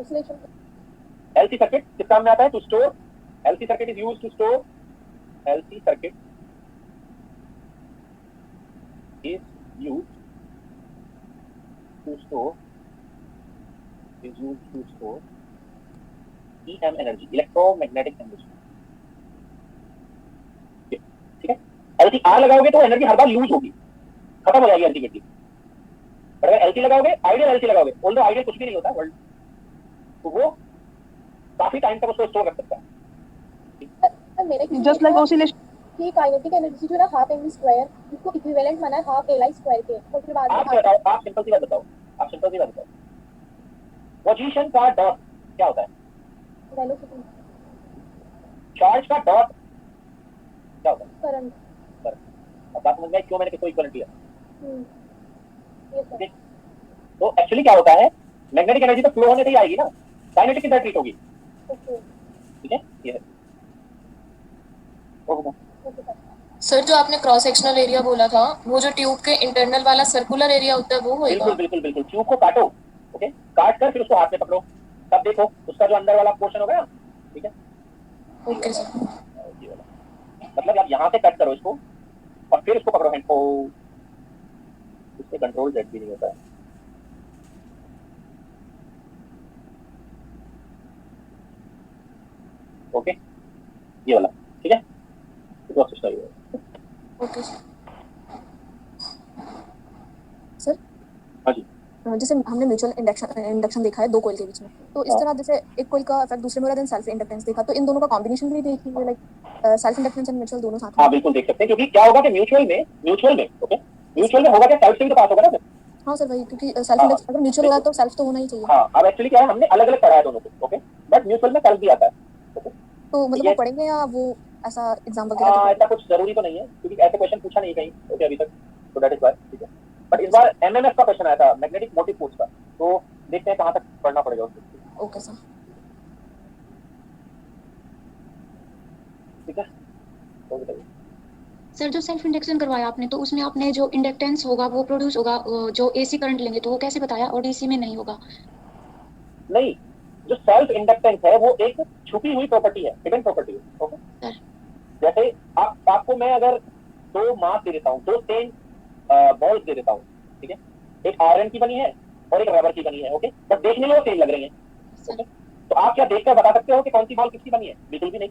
oscillation LC सर्किट किस काम में आता है? To store, LC circuit is used to store, LC circuit is used to store EM energy, electromagnetic energy, ठीक है? LC R लगाओगे तो एनर्जी हर बार लूज होगी, खत्म हो जाएगी अल्टीमेटली। पर अगर LC लगाओगे, आइडियल LC लगाओगे, ऑल्दो आइडियल कुछ भी नहीं होता वर्ल्ड, तो वो काफी टाइम तक उसको स्टोर रख सकता है। मेरे जस्ट लाइक ऑसिलेशन कि काइनेटिक एनर्जी जो है ना हाफ mv स्क्वायर, जिसको इक्विवेलेंट माना है हाफ li स्क्वायर के, और फिर बाद आप में बताओ, आप सिंपल सी बात बताओ, आप सिंपल सी बात बताओ, पोजीशन का डॉट क्या होता है? वेलोसिटी, चार्ज का डॉट क्या होता है? करंट। अब बात समझ में क्यों मैंने किसको इक्वल किया? ये सर तो एक्चुअली क्या होता है, मैग्नेटिक एनर्जी तो फ्लो होने से ही आएगी ना, काइनेटिक किधर ट्रीट होगी, ओके ठीक है? ये है ओके सर। सर जो आपने क्रॉस सेक्शनल एरिया बोला था, वो जो ट्यूब के इंटरनल वाला सर्कुलर एरिया होता है वो होगा? बिल्कुल बिल्कुल बिल्कुल। ट्यूब को काटो, ओके, काट कर फिर उसको हाथ में पकड़ो, तब देखो उसका जो अंदर वाला पोर्शन होगा, ठीक है? Okay sir. ये वाला मतलब आप यहाँ से कट करो इसको और फिर उसको पकड़ो हैंड को, इससे कंट्रोल जेट भी नहीं होता है। ओके, ये वाला, ठीक है? तो आप सही है। Okay sir. सर हाँ जी, जैसे हमने म्यूचुअल इंडक्शन देखा है दो कॉइल के बीच में, तो इस तरह जैसे एक कॉइल का इफेक्ट दूसरे में हो रहा है, देन सेल्फ इंडक्टेंस देखा, तो इन दोनों का कॉम्बिनेशन भी देखिए, like self inductance and mutual दोनों साथ में। हाँ बिल्कुल देख सकते हैं, क्योंकि क्या होगा कि म्यूचुअल में ओके, म्यूचुअल में होगा क्या, सेल्फ से ही तो पास होगा ना। हाँ सर वही, क्योंकि सेल्फ इंडक्शन अगर म्यूचुअल होगा तो सेल्फ तो होना ही चाहिए। हाँ, अब एक्चुअली क्या है, हमने अलग अलग पढ़ा है दोनों को, ओके, बट म्यूचुअल में सेल्फ भी आता है, ओके? तो मतलब वो पढ़ेंगे या वो ऐसा एग्जाम वगैरह? ऐसा कुछ जरूरी तो नहीं है, क्योंकि ऐसे क्वेश्चन पूछा नहीं कहीं, ओके, अभी तक, तो दैट इज व्हाई, ठीक है? बट इस बार एमएमएफ का क्वेश्चन आया था, मैग्नेटिक मोटिव फोर्स का, तो देखते हैं कहाँ तक पढ़ना पड़ेगा उसको। ओके सर, ठीक है, तो बताइए। सर जो सेल्फ इंडक्शन करवाया आपने, तो उसमें आपने जो इंडक्टेंस होगा वो प्रोड्यूस होगा, जो एसी करंट लेंगे तो वो कैसे बताया, और डीसी में नहीं होगा? नहीं, जो सेल्फ इंडक्टेंस है वो एक छुपी हुई प्रॉपर्टी है, हिडन प्रॉपर्टी है, ओके? सर जैसे आपको मैं अगर दो मास दे देता हूँ, दो सेम बॉल्स दे देता हूँ, ठीक है? एक आयरन की बनी है और एक रबर की बनी है, ओके, बट देखने में वो सेम लग रही है, सर तो आप क्या देखकर बता सकते हो कि कौन सी बॉल किसकी बनी है? बिल्कुल भी नहीं,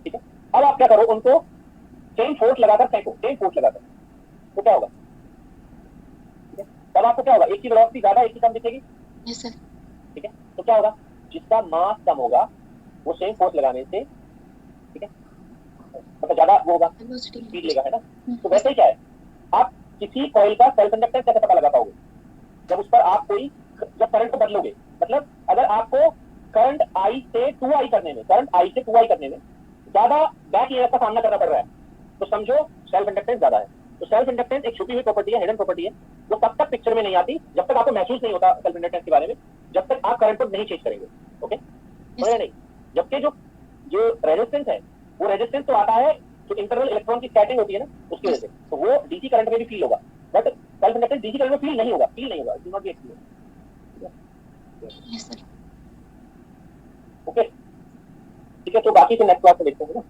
ठीक है? अब आप क्या करो, उनको सेम फोर्स लगाकर फेंको, सेम फोर्स लगाकर, तो क्या होगा? ठीक है, तब आपको क्या होगा, एक की वेलोसिटी ज्यादा एक की कम दिखेगी, यस सर। ठीक है? तो क्या होगा, जिसका मास कम होगा वो सेम फोर्स लगाने से, ठीक है, मतलब ज्यादा वो होगा, स्पीड लेगा, है ना? तो वैसे ही क्या है, आप किसी कॉइल का सेल्फ इंडक्टेंस कैसे पता लगा पाओगे? जब उस पर आप कोई, जब करंट को बदलोगे, मतलब अगर आपको करंट I से 2I करने में, करंट I से 2I करने में ज्यादा बैक ईएमएफ का सामना करना पड़ रहा है, तो समझो सेल्फ इंडक्टेंस ज्यादा है। तो सेल्फ इंडक्टेंस एक छुपी हुई प्रॉपर्टी है, हिडन प्रॉपर्टी है, वो तब तक पिक्चर में नहीं आती जब तक आपको महसूस नहीं होता सेल्फ इंडक्टेंस के बारे में, जब तक आप करंट को नहीं चेंज करेंगे, ओके? समझे नहीं? जबकि जो रेजिस्टेंस है, वो रेजिस्टेंस तो आता है जो इंटरनल इलेक्ट्रॉन की स्कैटरिंग होती है ना, उसकी वजह से, तो वो डीसी करंट में भी फील होगा, but self inductance DC current में फील नहीं होगा, it will not be experience, yes sir. Okay? ठीक है, तो बाकी फिर नेक्स्ट क्लास में देखते हैं ना।